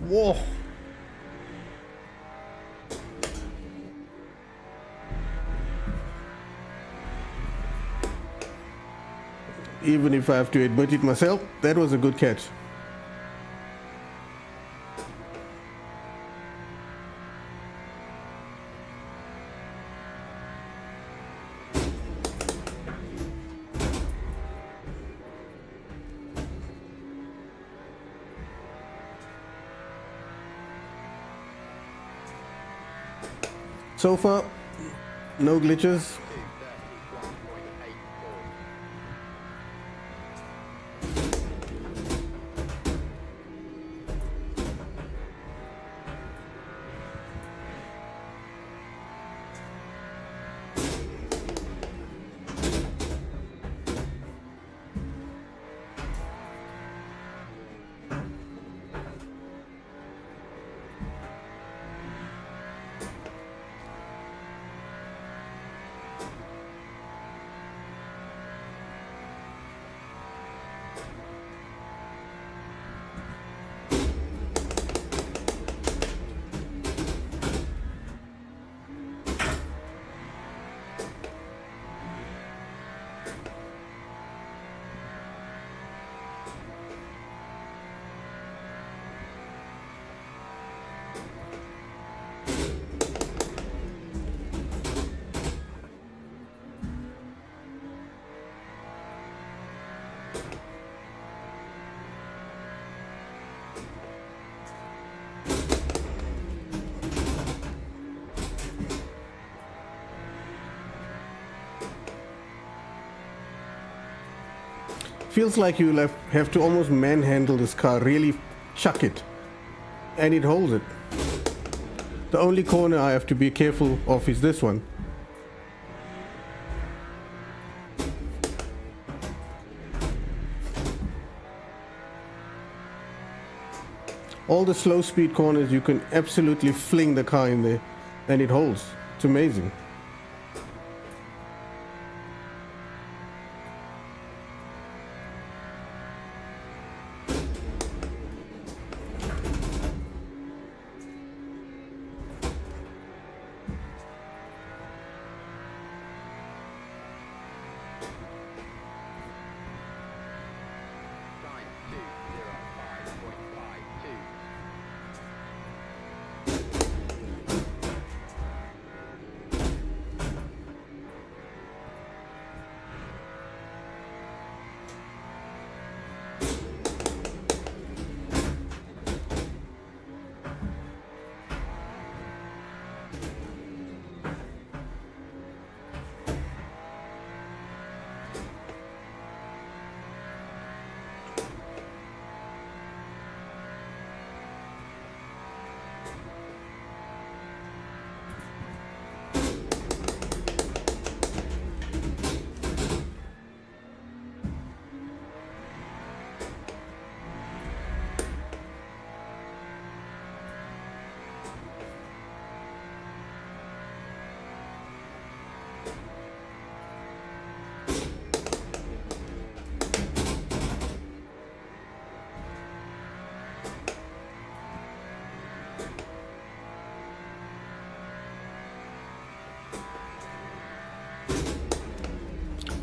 A: Whoa! Even if I have to admit it myself, that was a good catch. So far, no glitches.
C: 231.84.
A: Feels like you have to almost manhandle this car, really chuck it, and it holds it. The only corner I have to be careful of is this one. All the slow speed corners, you can absolutely fling the car in there and it holds. It's amazing.
C: Time 205.52.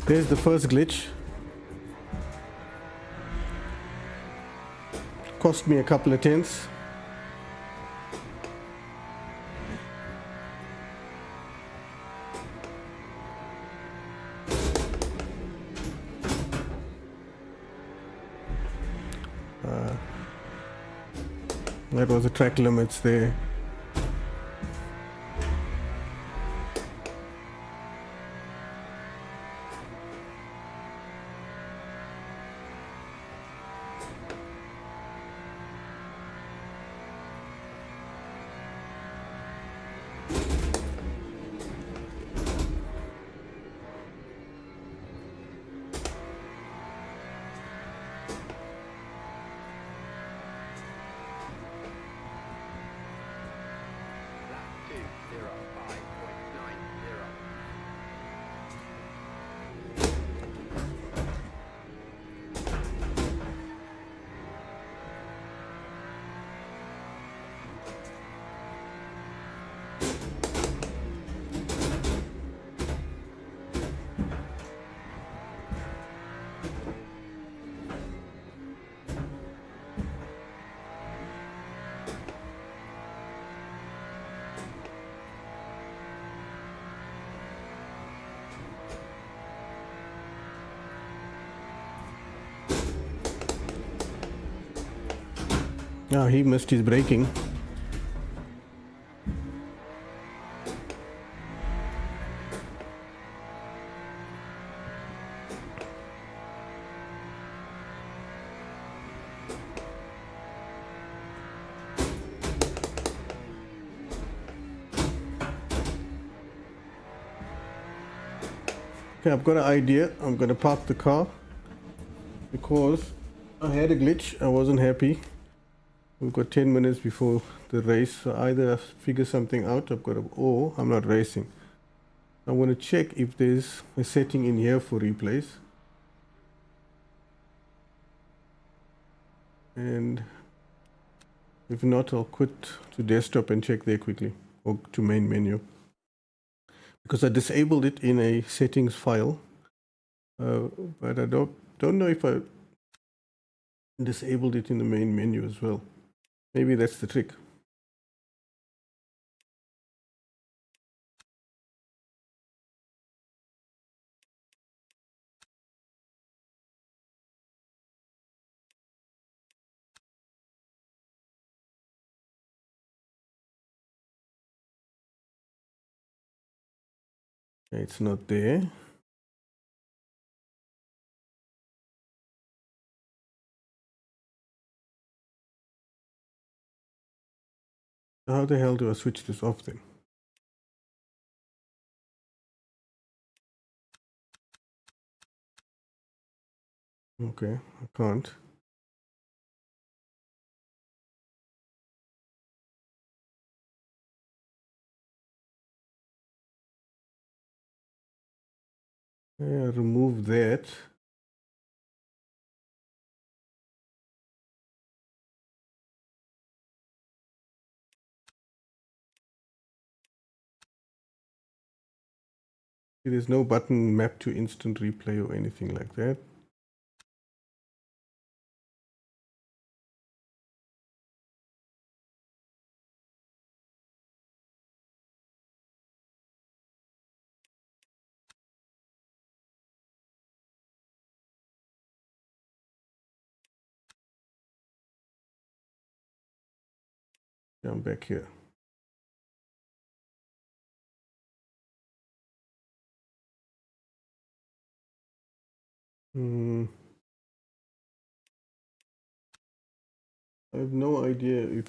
A: There's the first glitch. Cost me a couple of tenths. That was the track limits there.
C: Lap 205.90.
A: Ah, he missed his braking. Okay, I've got an idea. I'm gonna park the car because I had a glitch. I wasn't happy. We've got 10 minutes before the race, so either I figure something out, or I'm not racing. I want to check if there's a setting in here for replays. And if not, I'll quit to desktop and check there quickly, or to main menu. Because I disabled it in a settings file, but I don't know if I disabled it in the main menu as well. Maybe that's the trick. It's not there. How the hell do I switch this off then? Okay, I can't. Yeah, remove that. There's no button mapped to instant replay or anything like that. I'm back here. I have no idea if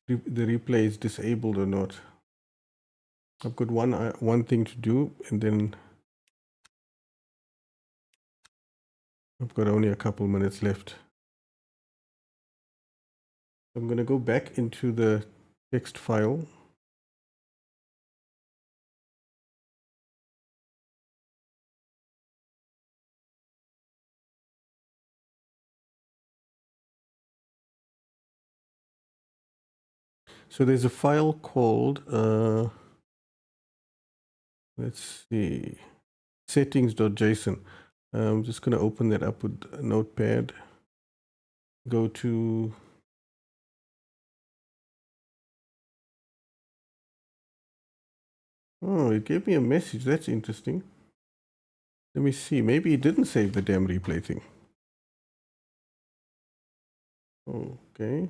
A: the replay is disabled or not. I've got one thing to do, and then I've got only a couple minutes left. I'm going to go back into the text file. So there's a file called, let's see, settings.json. I'm just going to open that up with a notepad. Go to Oh, it gave me a message. That's interesting. Let me see. Maybe it didn't save the damn replay thing. Okay.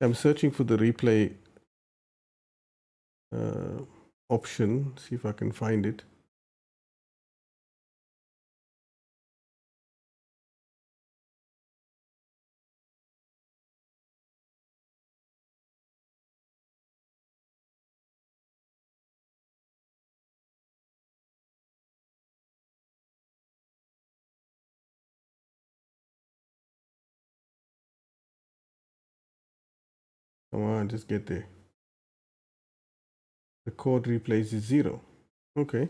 A: I'm searching for the replay option. See if I can find it. Come on, just get there. Record replays is 0. Okay.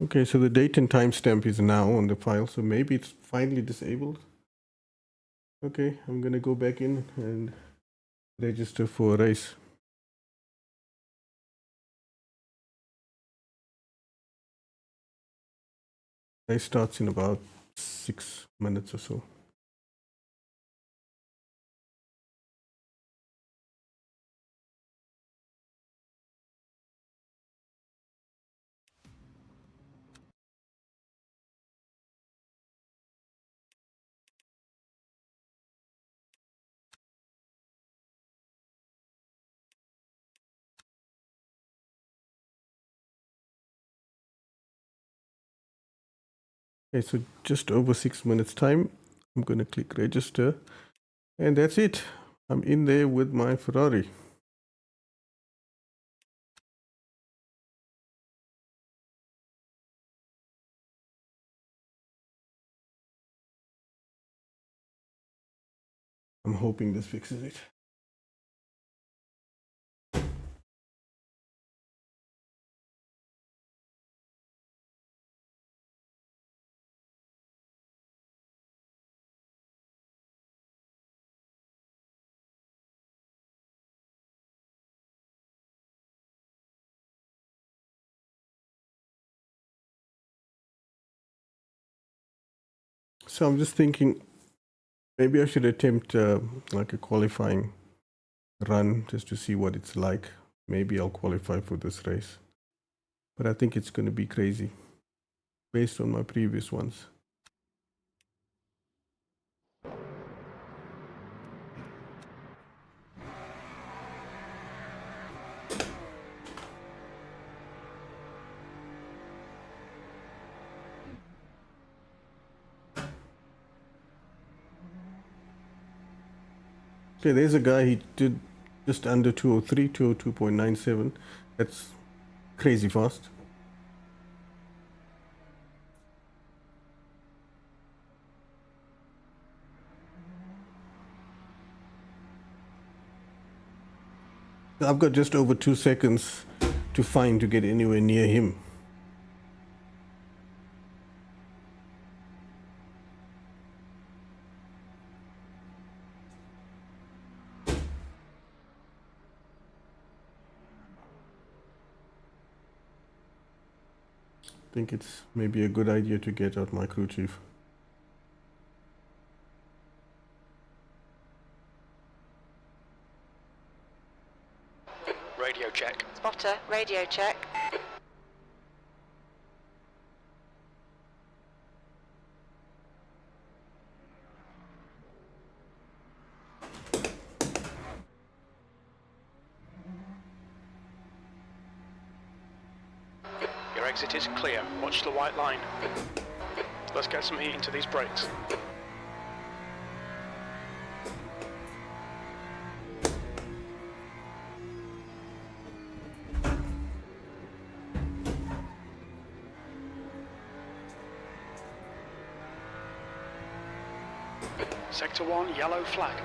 A: Okay, so the date and timestamp is now on the file, so maybe it's finally disabled. Okay, I'm gonna go back in and register for a race. Race starts in about 6 minutes or so. Okay, so just over 6 minutes time. I'm going to click register, and that's it. I'm in there with my Ferrari. I'm hoping this fixes it. So I'm just thinking maybe I should attempt like a qualifying run just to see what it's like. Maybe I'll qualify for this race, but I think it's going to be crazy based on my previous ones. Okay, there's a guy, he did just under 203, 202.97. That's crazy fast. I've got just over 2 seconds to find to get anywhere near him. I think it's maybe a good idea to get out my crew chief.
D: Radio check.
E: Spotter, radio check.
D: Your exit is clear. Watch the white line. Let's get some heat into these brakes. Sector 1, yellow flag.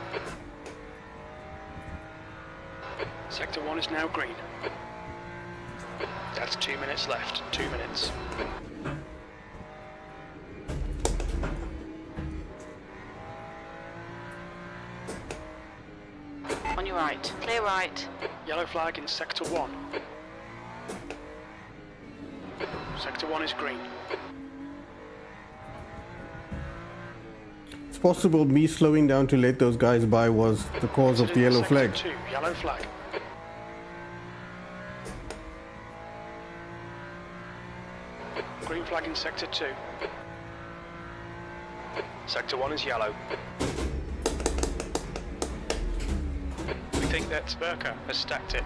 D: Sector 1 is now green. That's 2 minutes left. 2 minutes.
E: On your right. Clear right.
D: Yellow flag in Sector 1. Sector 1 is green.
A: It's possible me slowing down to let those guys by was the cause of the yellow flag.
D: Sector 2, yellow flag. Green flag in Sector 2. Sector 1 is yellow. We think that Burka has stacked it.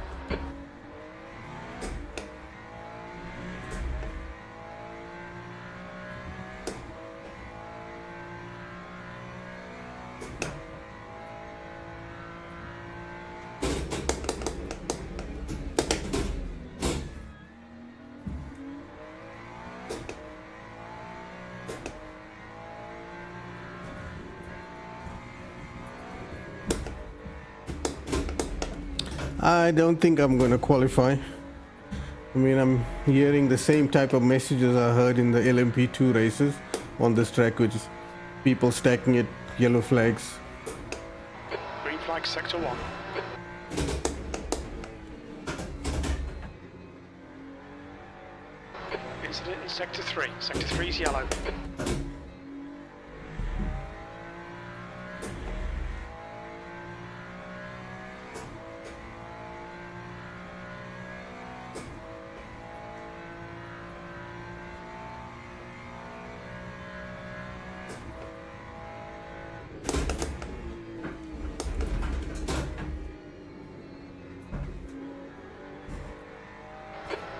A: I don't think I'm going to qualify. I mean, I'm hearing the same type of messages I heard in the LMP2 races on this track, which is people stacking it, yellow flags.
D: Green flag, Sector 1. Incident in Sector 3. Sector 3 is yellow.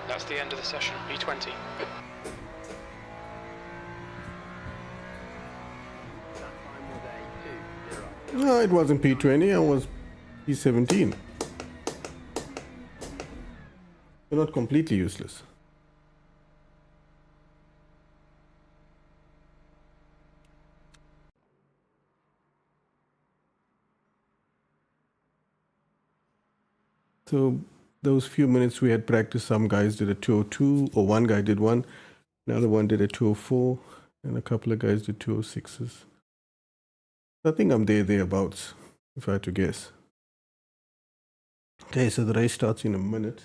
D: That's the end of the session, P20.
A: No, it wasn't P20. I was P17. They're not completely useless. So those few minutes we had practice, some guys did a 202, or one guy did one, another one did a 204, and a couple of guys did 206s. I think I'm thereabouts, if I had to guess. Okay, so the race starts in a minute.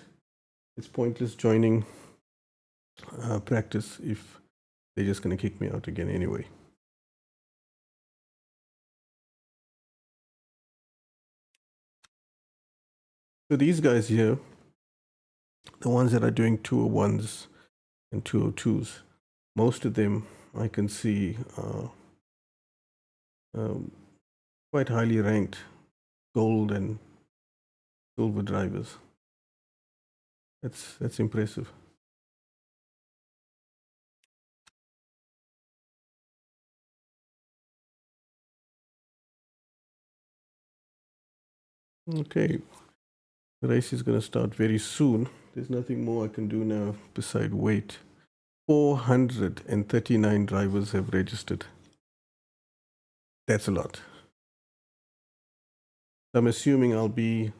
A: It's pointless joining practice if they're just going to kick me out again anyway. So these guys here, the ones that are doing 201s and 202s, most of them I can see quite highly ranked gold and silver drivers. That's impressive. Okay, the race is going to start very soon. There's nothing more I can do now beside wait. 439 drivers have registered. That's a lot. I'm assuming I'll be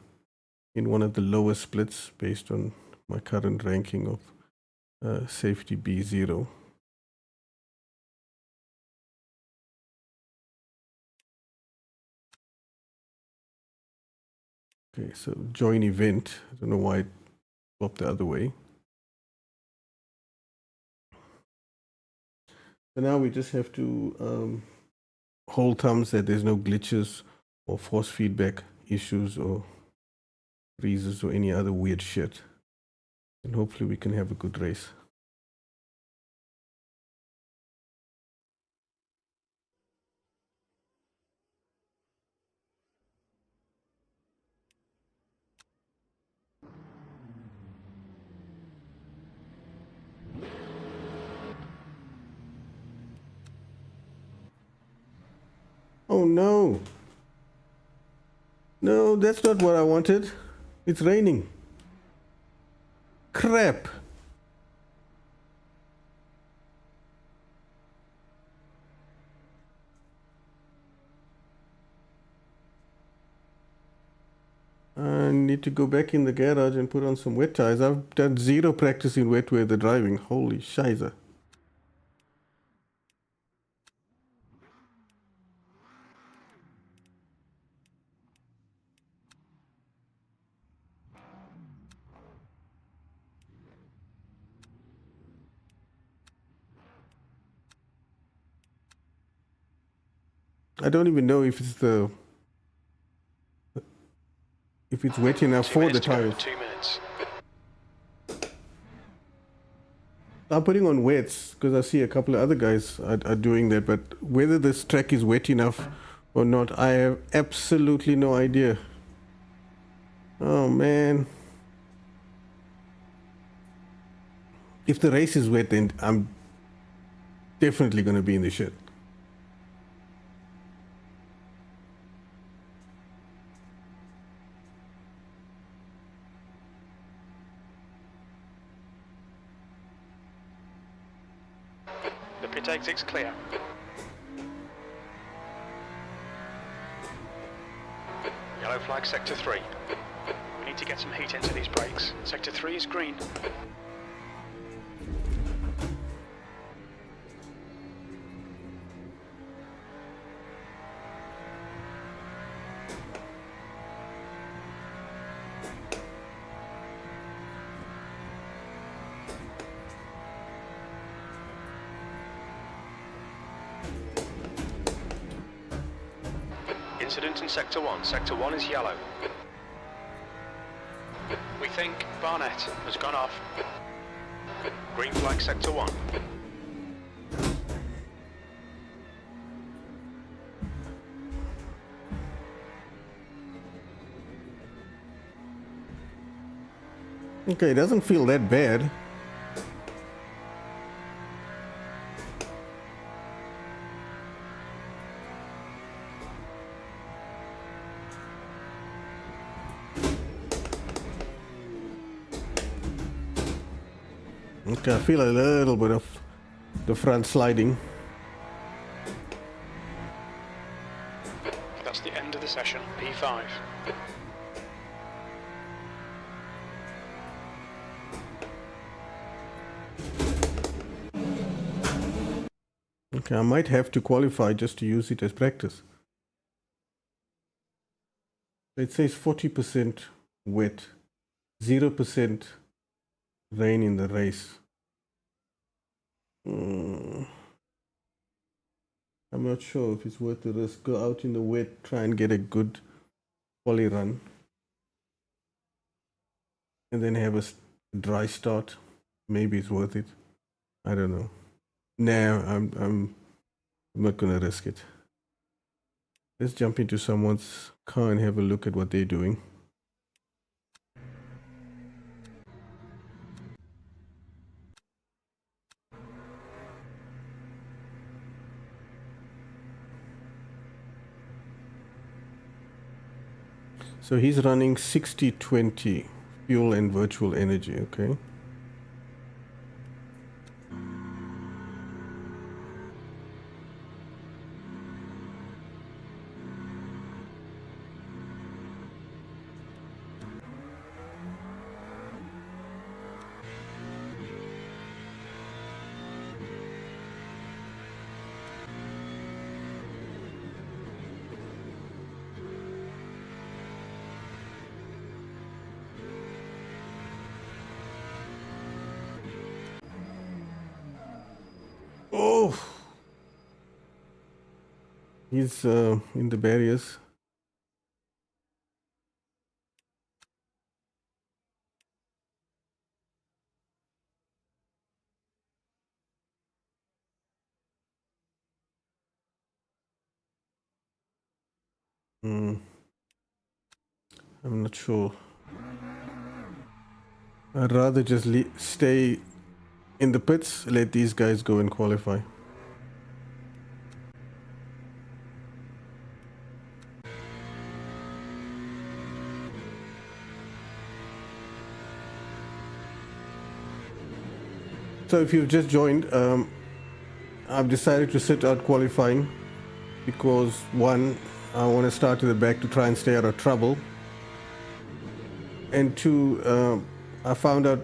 A: in one of the lower splits based on my current ranking of safety B0. Okay, so join event. I don't know why it swapped the other way. So now we just have to hold thumbs that there's no glitches or force feedback issues or freezes or any other weird shit. And hopefully we can have a good race. Oh no. No, that's not what I wanted. It's raining. Crap. I need to go back in the garage and put on some wet tires. I've done zero practice in wet weather driving. Holy shiza. I don't even know if it's wet enough for the tires.
D: 2 minutes.
A: I'm putting on wets because I see a couple of other guys are doing that, but whether this track is wet enough or not, I have absolutely no idea. Oh man. If the race is wet, then I'm definitely going to be in the shit.
D: The pit exit's clear. Yellow flag, sector 3. We need to get some heat into these brakes. Sector 3 is green. Incident in Sector 1. Sector 1 is yellow. We think Barnett has gone off. Green flag, Sector 1.
A: Okay, it doesn't feel that bad. Okay, I feel a little bit of the front sliding.
D: That's the end of the session, P5.
A: Okay, I might have to qualify just to use it as practice. It says 40% wet, 0% rain in the race. I'm not sure if it's worth the risk. Go out in the wet, try and get a good quali run, and then have a dry start. Maybe it's worth it. I don't know. No, I'm not gonna risk it. Let's jump into someone's car and have a look at what they're doing. So he's running 60-20 fuel and virtual energy, okay? Oh! He's in the barriers. I'm not sure. I'd rather just stay in the pits, let these guys go and qualify. So if you've just joined, I've decided to sit out qualifying because one, I want to start in the back to try and stay out of trouble, and two, I found out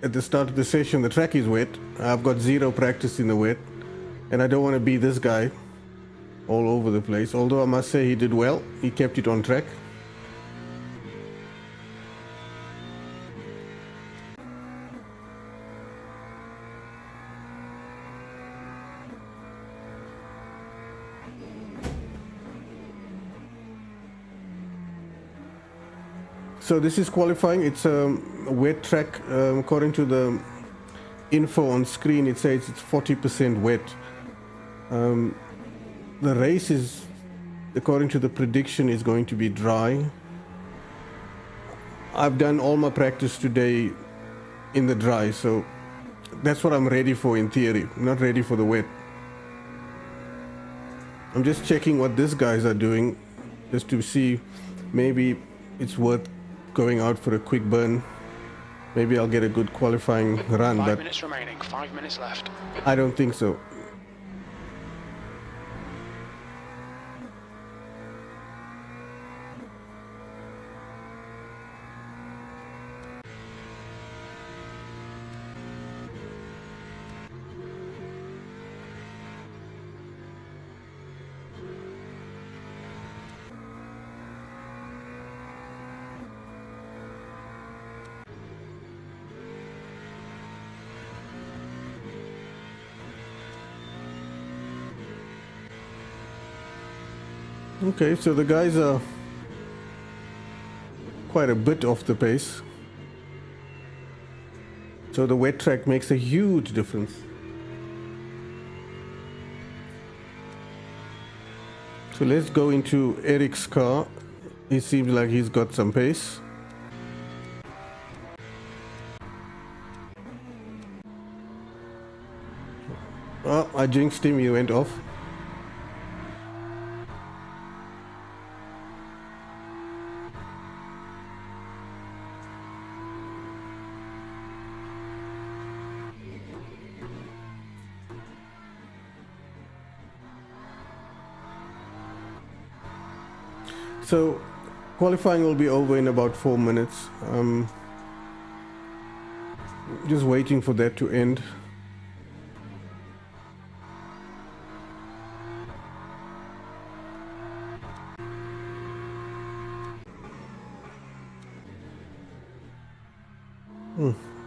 A: at the start of the session the track is wet. I've got zero practice in the wet, and I don't want to be this guy all over the place. Although I must say he did well, he kept it on track. So this is qualifying. It's a wet track. According to the info on screen, it says it's 40% wet. The race is, according to the prediction, is going to be dry. I've done all my practice today in the dry, so that's what I'm ready for in theory. I'm not ready for the wet. I'm just checking what these guys are doing, just to see maybe it's worth going out for a quick burn. Maybe I'll get a good qualifying run,
D: 5
A: but
D: minutes remaining, 5 minutes left.
A: I don't think so. Okay, so the guys are quite a bit off the pace. So the wet track makes a huge difference. So let's go into Eric's car. He seems like he's got some pace. Oh, I jinxed him, he went off. So qualifying will be over in about 4 minutes. Just waiting for that to end.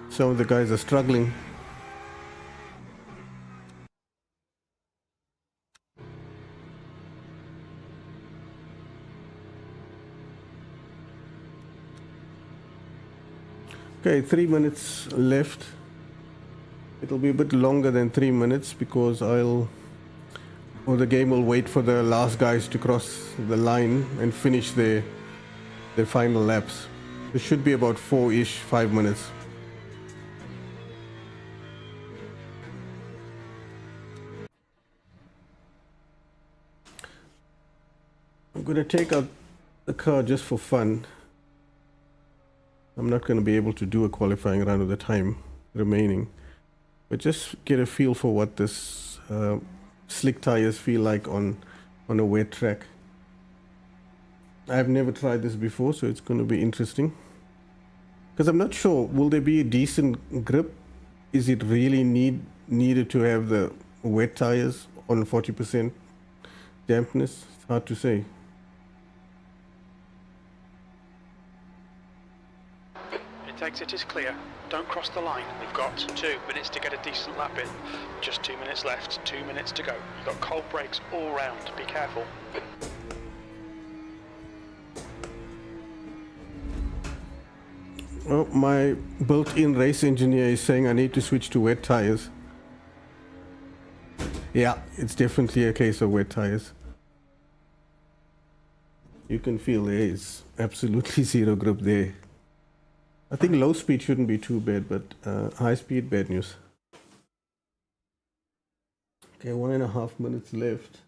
A: Some of the guys are struggling. Okay, 3 minutes left. It'll be a bit longer than 3 minutes because the game will wait for the last guys to cross the line and finish their final laps. It should be about 4-ish, 5 minutes. I'm going to take out the car just for fun. I'm not going to be able to do a qualifying run with the time remaining, but just get a feel for what this slick tires feel like on a wet track. I've never tried this before, so it's going to be interesting. Because I'm not sure, will there be a decent grip? Is it really needed to have the wet tires on 40% dampness? It's hard to say.
D: Exit is clear. Don't cross the line. We've got 2 minutes to get a decent lap in. Just 2 minutes left. 2 minutes to go. You've got cold brakes all round. Be careful.
A: Well, my built-in race engineer is saying I need to switch to wet tires. Yeah, it's definitely a case of wet tires. You can feel there is absolutely zero grip there. I think low speed shouldn't be too bad, but high speed, bad news. Okay, 1.5 minutes left.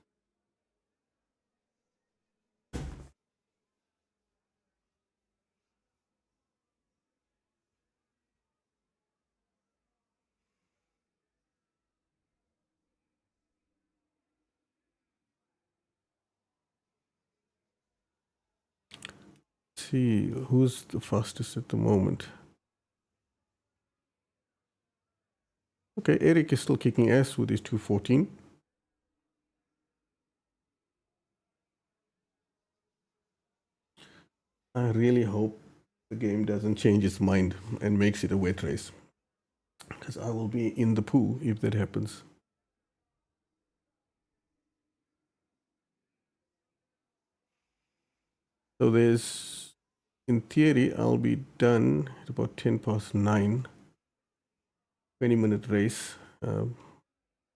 A: See who's the fastest at the moment. Okay, Eric is still kicking ass with his 214. I really hope the game doesn't change its mind and makes it a wet race, because I will be in the poo if that happens. So there's, in theory, I'll be done at about 9:10. 20-minute race.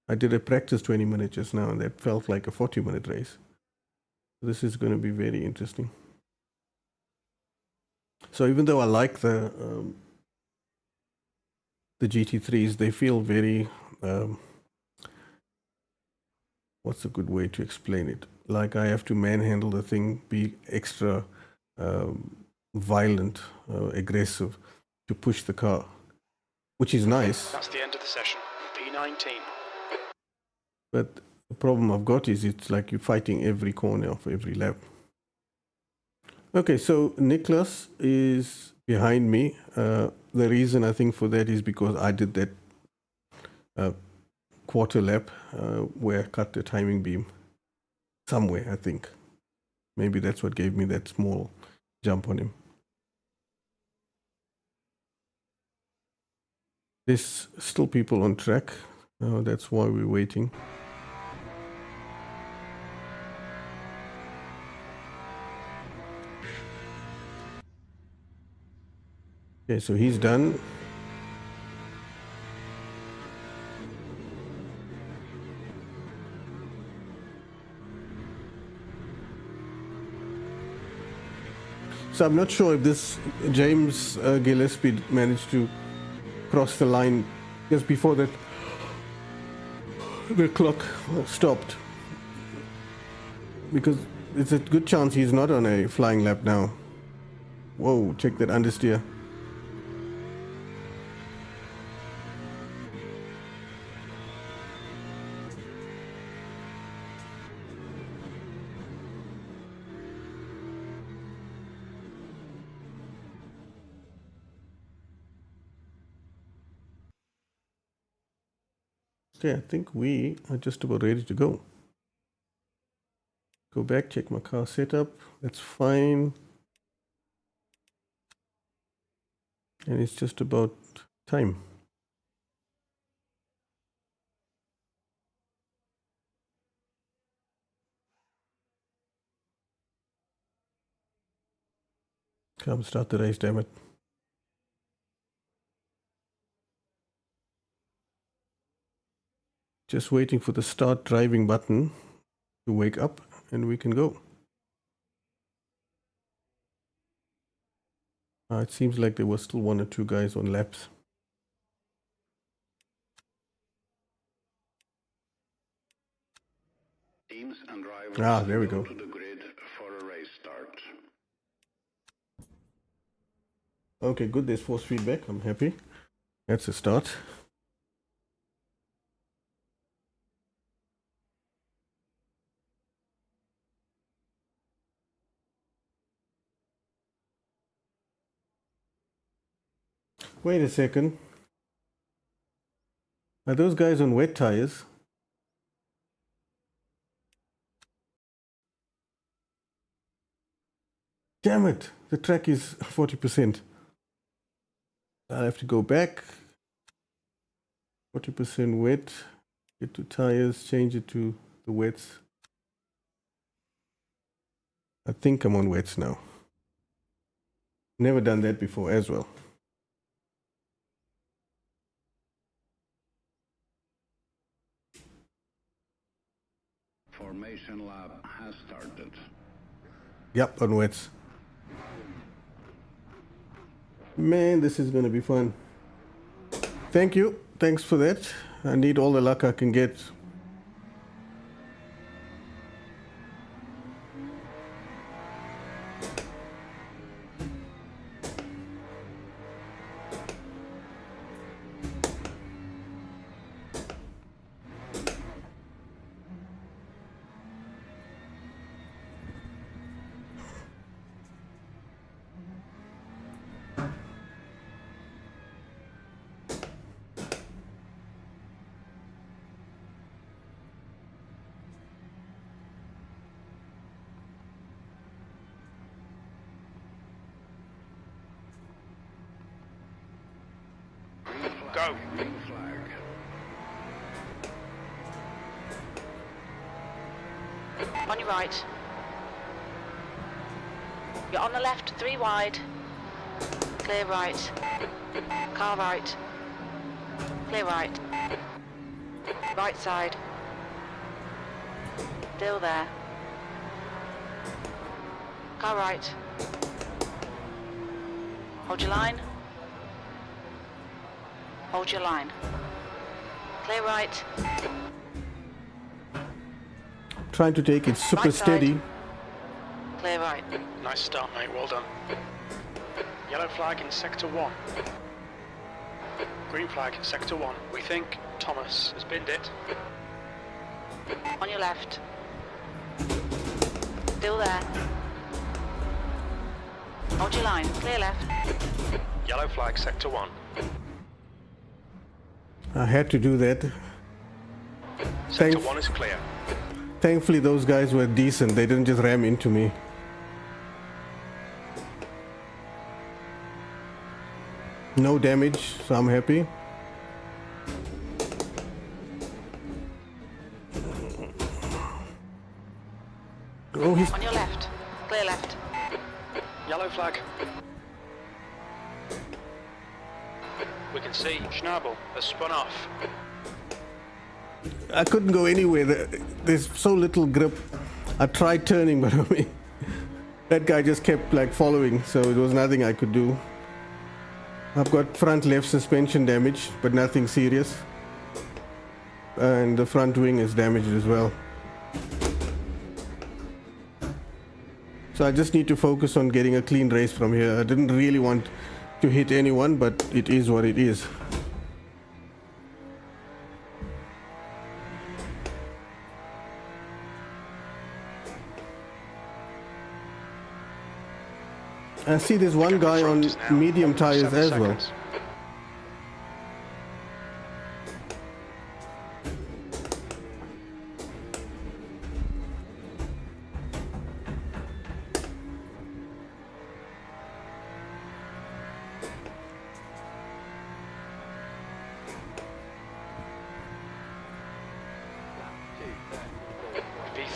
A: I did a practice 20 minutes just now, and that felt like a 40-minute race. This is going to be very interesting. So even though I like the GT3s, they feel very, what's a good way to explain it? Like I have to manhandle the thing, be extra violent, aggressive to push the car, which is nice.
D: That's the end of the session. P19.
A: But the problem I've got is it's like you're fighting every corner of every lap. Okay, so Nicholas is behind me. The reason I think for that is because I did that quarter lap where I cut the timing beam somewhere, I think. Maybe that's what gave me that small jump on him. There's still people on track. That's why we're waiting. Okay, so he's done. So I'm not sure if this James Gillespie managed to cross the line just before that the clock stopped, because it's a good chance he's not on a flying lap now. Whoa, check that understeer. Okay, I think we are just about ready to go. Go back, check my car setup. That's fine. And it's just about time. Come start the race, damn it. Just waiting for the start driving button to wake up and we can go. It seems like there were still 1 or 2 guys on laps.
B: Teams and drivers
A: There we go.
B: to the grid for a race start.
A: Okay, good. There's force feedback. I'm happy. That's a start. Wait a second. Are those guys on wet tires? Damn it. The track is 40%. I'll have to go back. 40% wet. Get to tires. Change it to the wets. I think I'm on wets now. Never done that before as well.
B: Formation lap has started.
A: Yep, on wets. Man, this is going to be fun. Thank you. Thanks for that. I need all the luck I can get.
D: Go.
B: Green flag.
E: On your right. You're on the left, 3 wide. Clear right. Car right. Clear right. Right side. Still there. Car right. Hold your line. Hold your line. Clear right.
A: Trying to take it super
E: Right side.
A: steady.
E: Clear right.
D: Nice start, mate. Well done. Yellow flag in sector 1. Green flag in sector 1. We think Thomas has binned it.
E: On your left. Still there. Hold your line. Clear left.
D: Yellow flag sector 1.
A: I had to do that.
D: Sector
A: Thanks.
D: 1 is clear.
A: Thankfully, those guys were decent. They didn't just ram into me. No damage, so I'm happy. Oh, he's...
E: On your left. Clear left.
D: Yellow flag. We can see Schnabel has spun off.
A: I couldn't go anywhere. There's so little grip. I tried turning, but I mean, that guy just kept like following, so it was nothing I could do. I've got front left suspension damage, but nothing serious. And the front wing is damaged as well. So I just need to focus on getting a clean race from here. I didn't really want to hit anyone, but it is what it is. I see there's one guy on medium tires as well.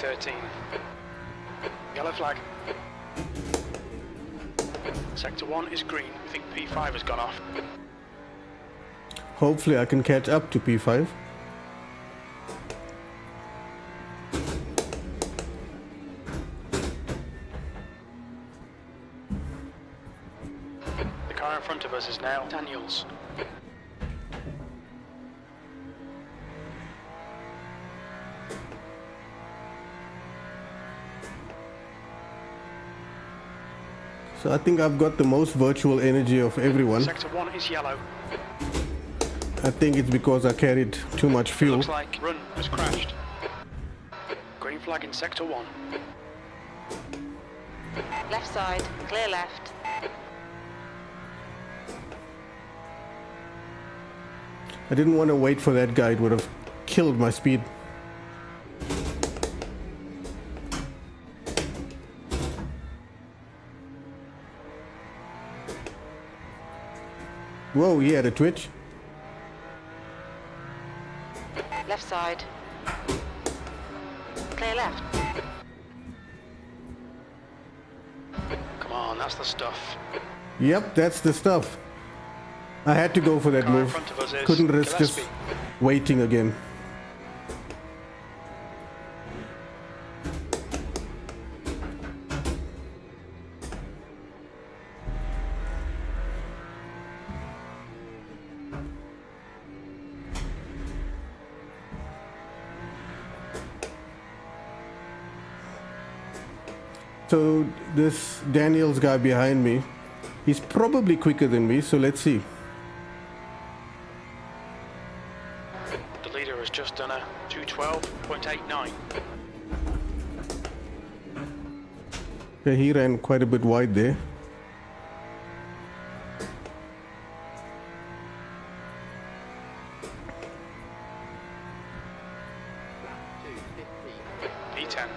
D: P13. Yellow flag. Sector 1 is green. We think P5 has gone off.
A: Hopefully I can catch up to P5.
D: The car in front of us is now Daniels.
A: So I think I've got the most virtual energy of everyone.
D: Sector 1 is yellow.
A: I think it's because I carried too much fuel.
D: Looks like run has crashed. Green flag in Sector 1.
E: Left side, clear left.
A: I didn't want to wait for that guy. It would have killed my speed. Whoa, he had a twitch.
E: Left side. Clear left.
D: Come on, that's the stuff.
A: Yep, that's the stuff. I had to go for that
D: Car in
A: move.
D: front of us is
A: Couldn't risk just
D: Gillespie.
A: waiting again. So this Daniels guy behind me, he's probably quicker than me, so let's see.
D: The leader has just done a 212.89.
A: Yeah, he ran quite a bit wide there.
D: P10.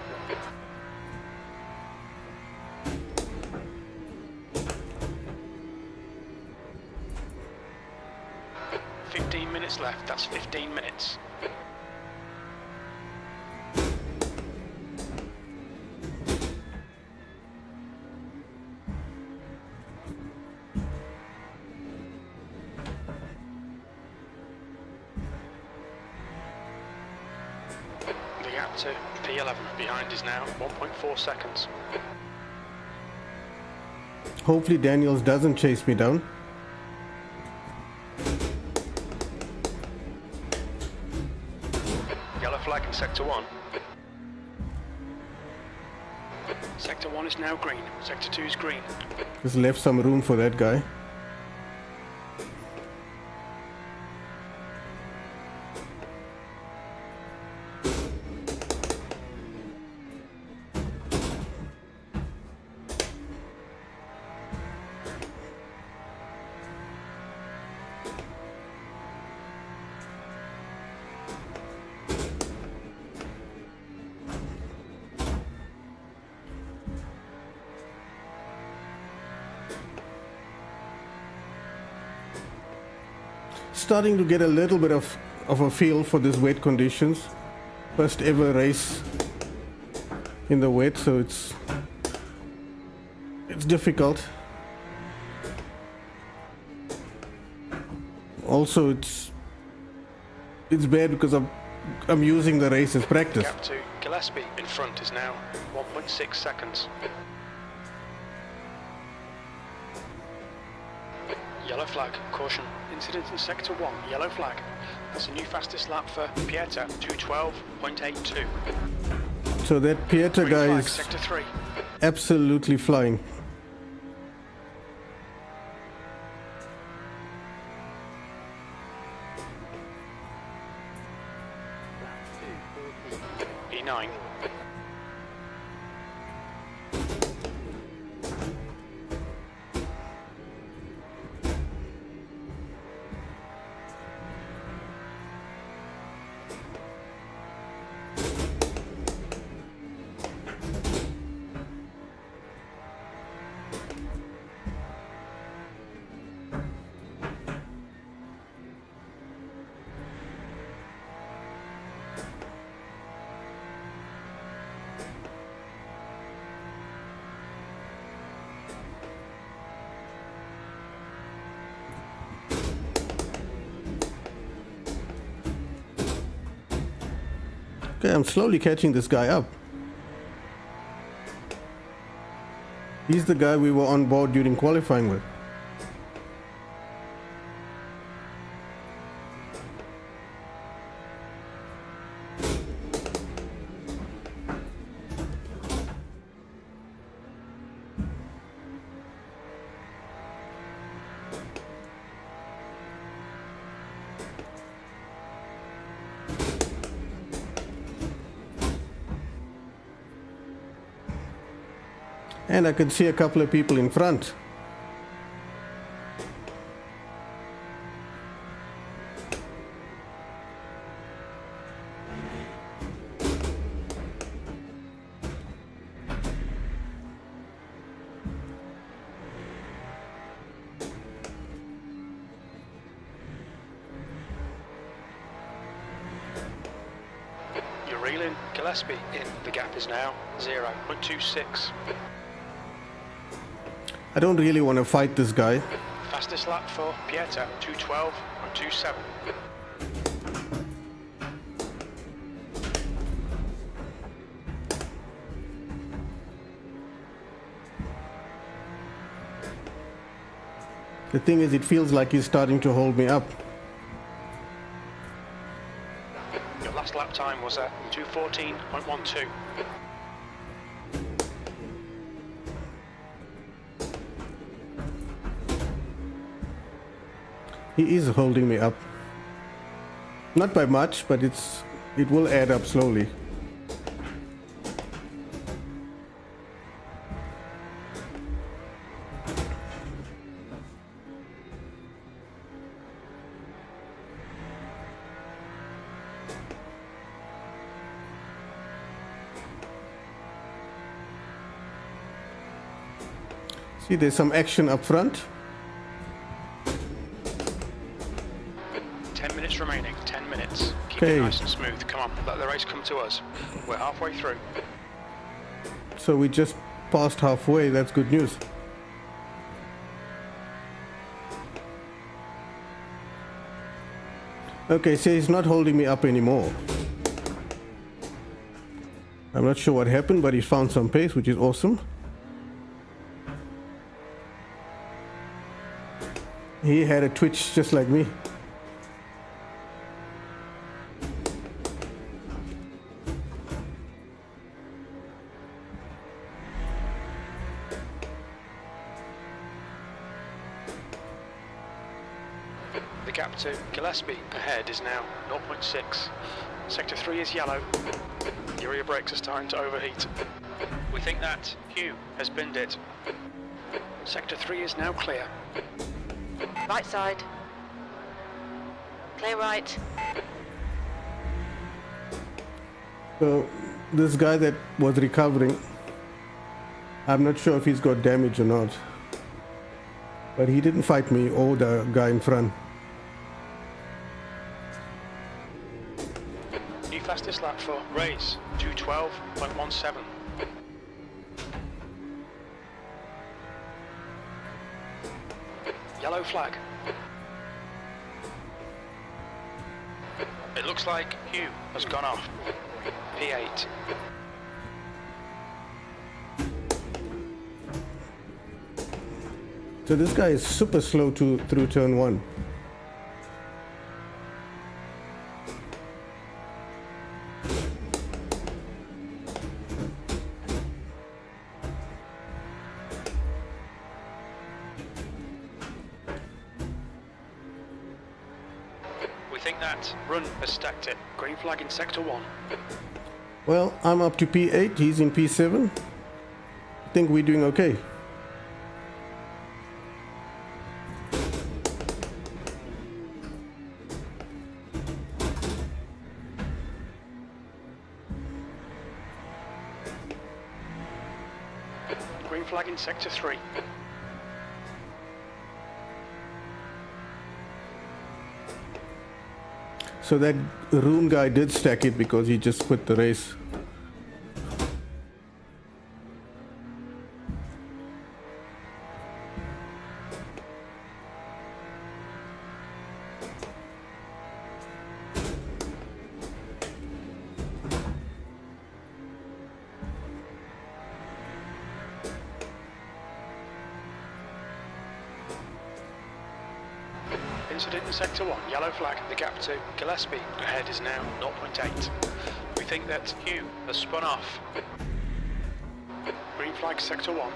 D: Minutes left, that's 15 minutes. The gap to P11 behind is now 1.4 seconds.
A: Hopefully Daniels doesn't chase me down.
D: Yellow flag in Sector 1. Sector 1 is now green. Sector 2 is green.
A: Just left some room for that guy. Starting to get a little bit of a feel for these wet conditions. First ever race in the wet, so it's difficult. Also, it's bad because I'm using the race as practice.
D: Gap to Gillespie in front is now 1.6 seconds. Yellow flag, caution. Incident in Sector 1, yellow flag. That's a new fastest lap for Pieter, 212.82.
A: So that Pieter
D: Green
A: guy
D: flag,
A: is
D: Sector 3.
A: absolutely flying.
D: E9.
A: Okay, I'm slowly catching this guy up. He's the guy we were on board during qualifying with. And I could see a couple of people in front.
D: You're reeling. Gillespie in. The gap is now 0.26.
A: I don't really want to fight this guy.
D: Fastest lap for Pieta, 2:12.27.
A: The thing is, it feels like he's starting to hold me up.
D: Your last lap time was at 2:14.12.
A: He is holding me up. Not by much, but it will add up slowly. See, there's some action up front.
D: 10 minutes remaining, 10 minutes. Keep
A: Okay.
D: it nice and smooth. Come on, let the race come to us. We're halfway through.
A: So we just passed halfway. That's good news. Okay, so he's not holding me up anymore. I'm not sure what happened, but he found some pace, which is awesome. He had a twitch just like me.
D: The gap to Gillespie ahead is now 0.6. Sector 3 is yellow. Your rear brakes are starting to overheat. We think that Hugh has binned it. Sector 3 is now clear.
E: Right side. Clear right.
A: So this guy that was recovering, I'm not sure if he's got damage or not, but he didn't fight me or the guy in front.
D: New fastest lap for Rays, 2:12.17. Yellow flag. It looks like Hugh has gone off. P8.
A: So this guy is super slow through turn 1.
D: We think that Run has stacked it. Green flag in sector 1.
A: Well, I'm up to P8, he's in P7. I think we're doing okay.
D: Green flag in sector 3.
A: So that Rune guy did stack it because he just quit the race.
D: incident in Sector 1. Yellow flag. The gap to Gillespie ahead is now 0.8. We think that Hugh has spun off. Green flag Sector 1.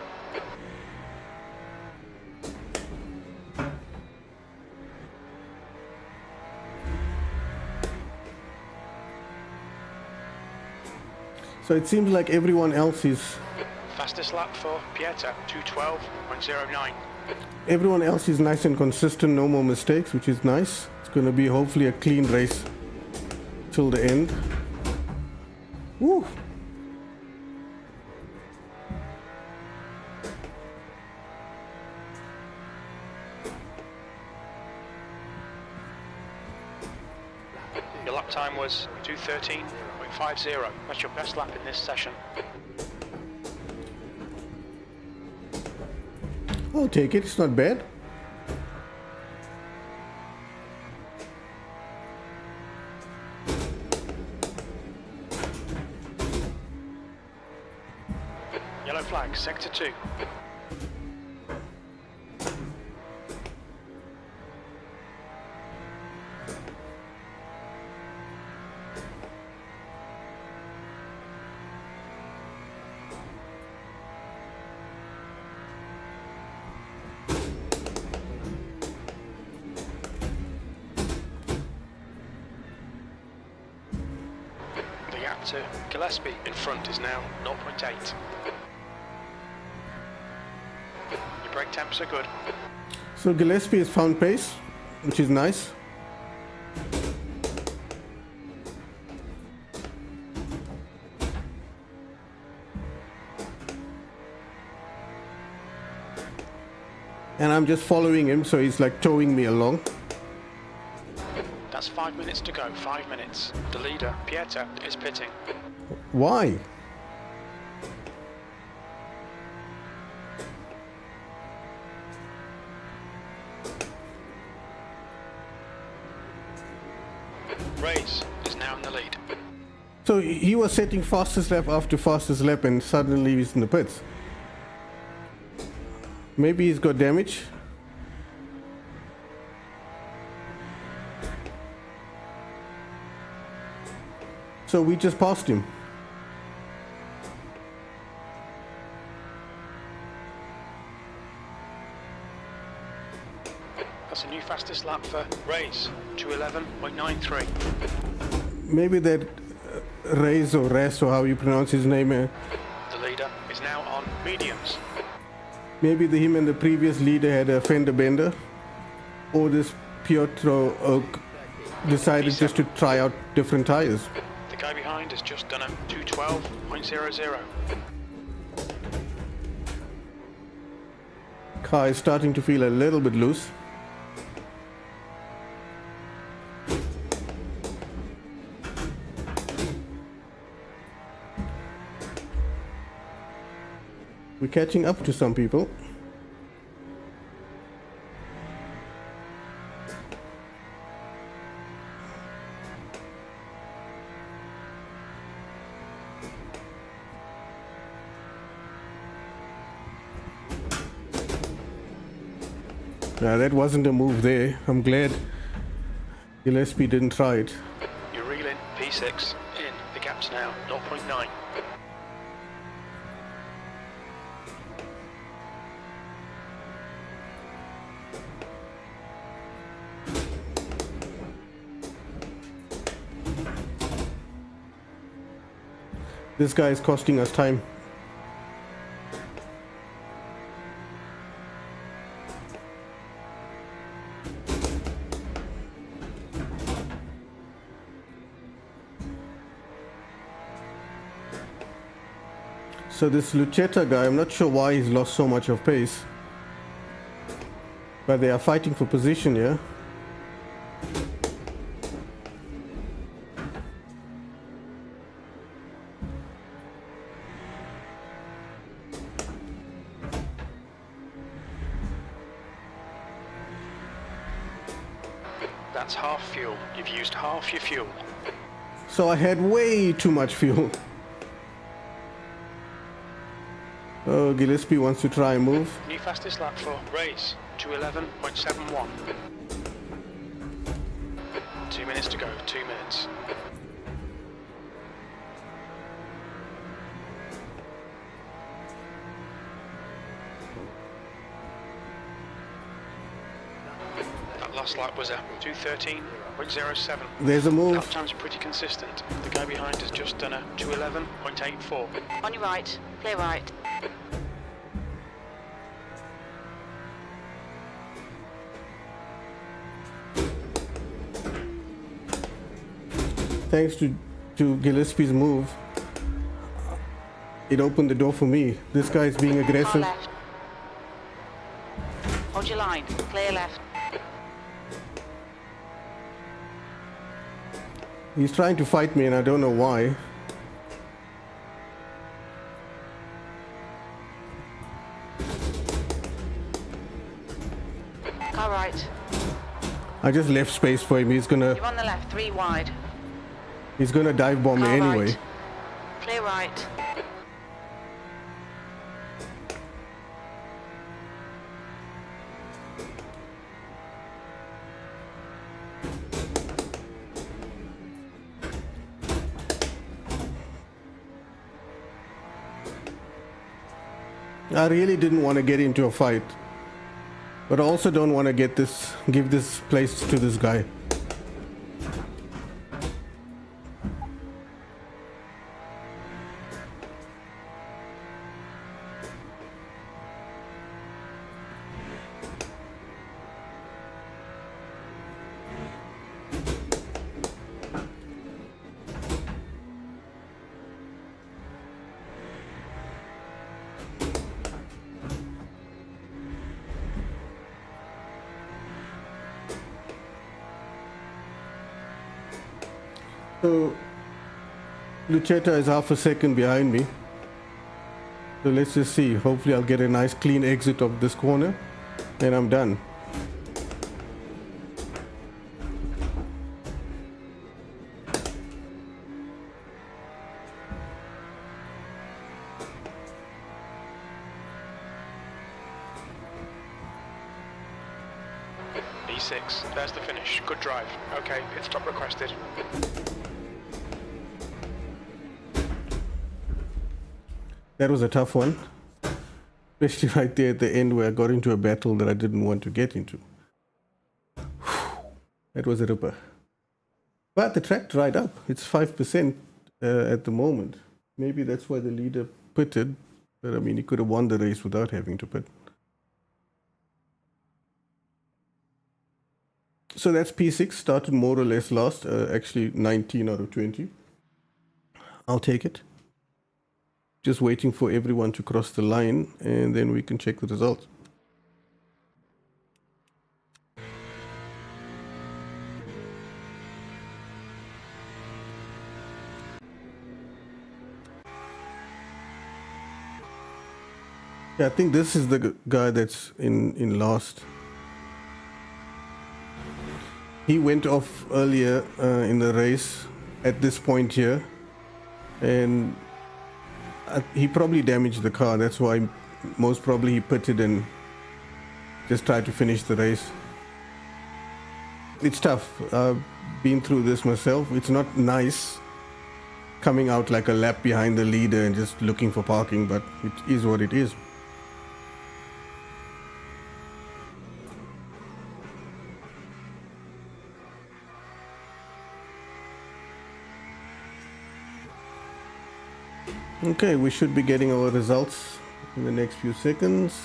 A: So it seems like everyone else is
D: Fastest lap for Pieta, 2:12.09.
A: everyone else is nice and consistent, no more mistakes, which is nice. It's going to be hopefully a clean race till the end. Woo!
D: Your lap time was 2:13.50. That's your best lap in this session.
A: I'll take it, it's not bad.
D: Yellow flag, Sector 2. The gap to Gillespie in front is now 0.8. Your brake temps are good.
A: So Gillespie has found pace, which is nice. And I'm just following him, so he's like towing me along.
D: That's 5 minutes to go, 5 minutes. The leader, Pieta, is pitting.
A: Why?
D: Reyes is now in the lead.
A: So he was setting fastest lap after fastest lap and suddenly he's in the pits. Maybe he's got damage. So we just passed him.
D: That's a new fastest lap for Reyes, 2:11.93.
A: Maybe that Reyes or Res or how you pronounce his name.
D: The leader is now on mediums.
A: Maybe him and the previous leader had a fender bender. Or this Pietro Oak decided just to try out different tires.
D: The guy behind has just done a 2:12.00.
A: Car is starting to feel a little bit loose. We're catching up to some people. Yeah, that wasn't a move there. I'm glad Gillespie didn't try it.
D: You're reeling P6 in. The gap's now 0.9.
A: This guy is costing us time. So this Lucetta guy, I'm not sure why he's lost so much of pace. But they are fighting for position here.
D: That's half fuel. You've used half your fuel.
A: So I had way too much fuel. Oh, Gillespie wants to try and move.
D: New fastest lap for Reyes, 2:11.71. 2 minutes to go, 2 minutes. That last lap was a 2:13.07.
A: There's a move.
D: Lap times are pretty consistent. The guy behind has just done a 2:11.84.
E: On your right. Clear right.
A: Thanks to Gillespie's move, it opened the door for me. This guy is being
E: Far
A: aggressive.
E: left. Hold your line. Clear left.
A: He's trying to fight me and I don't know why.
E: Car right.
A: I just left space for him.
E: You're on the left. 3 wide.
A: He's gonna dive bomb me
E: Car
A: anyway.
E: right. Clear right.
A: I really didn't want to get into a fight, but I also don't want to give this place to this guy. So Lucetta is half a second behind me. So let's just see. Hopefully I'll get a nice clean exit of this corner and I'm done.
D: E6, there's the finish. Good drive. Okay, pit stop requested.
A: That was a tough one, especially right there at the end where I got into a battle that I didn't want to get into. That was a ripper. But the track dried up. It's 5% at the moment. Maybe that's why the leader pitted. But I mean, he could have won the race without having to pit. So that's P6, started more or less last, actually 19 out of 20. I'll take it. Just waiting for everyone to cross the line and then we can check the results. Yeah, I think this is the guy that's in last. He went off earlier in the race at this point here, and he probably damaged the car. That's why most probably he pitted and just tried to finish the race. It's tough. I've been through this myself. It's not nice coming out like a lap behind the leader and just looking for parking, but it is what it is. Okay, we should be getting our results in the next few seconds.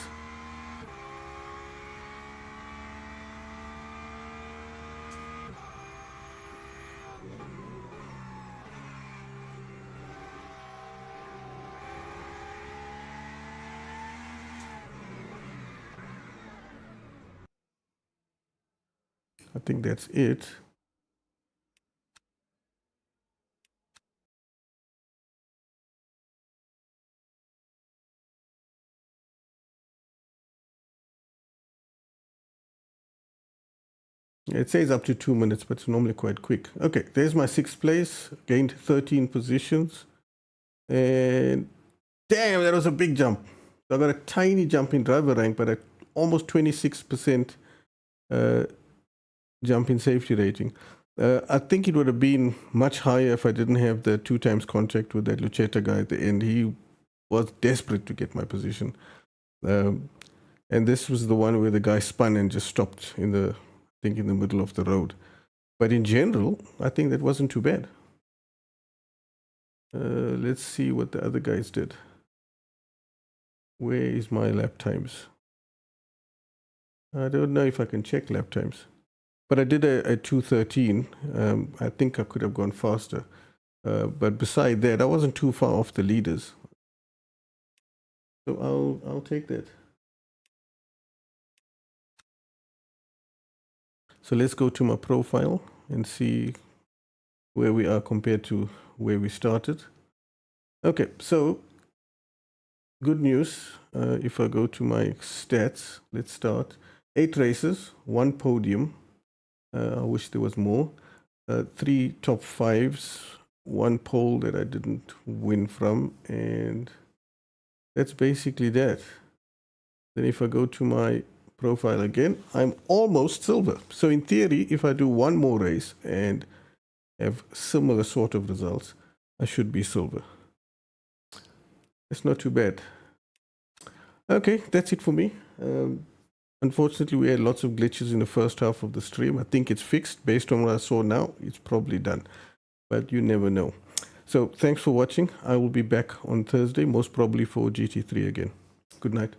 A: I think that's it. It says up to 2 minutes, but it's normally quite quick. Okay, there's my 6th place, gained 13 positions. And damn, that was a big jump. So I got a tiny jump in driver rank, but almost 26% jump in safety rating. I think it would have been much higher if I didn't have the 2 times contact with that Lucetta guy at the end. He was desperate to get my position. And this was the one where the guy spun and just stopped in the middle of the road. But in general, I think that wasn't too bad. Let's see what the other guys did. Where is my lap times? I don't know if I can check lap times. But I did a 2:13. I think I could have gone faster. But beside that, I wasn't too far off the leaders. So I'll take that. So let's go to my profile and see where we are compared to where we started. Okay, so good news. If I go to my stats, let's start. 8 races, 1 podium. I wish there was more. 3 top 5s, 1 pole that I didn't win from, and that's basically that. Then if I go to my profile again, I'm almost silver. So in theory, if I do 1 more race and have similar sort of results, I should be silver. It's not too bad. Okay, that's it for me. Unfortunately, we had lots of glitches in the first half of the stream. I think it's fixed. Based on what I saw now, it's probably done. But you never know. So thanks for watching. I will be back on Thursday, most probably for GT3 again. Good night.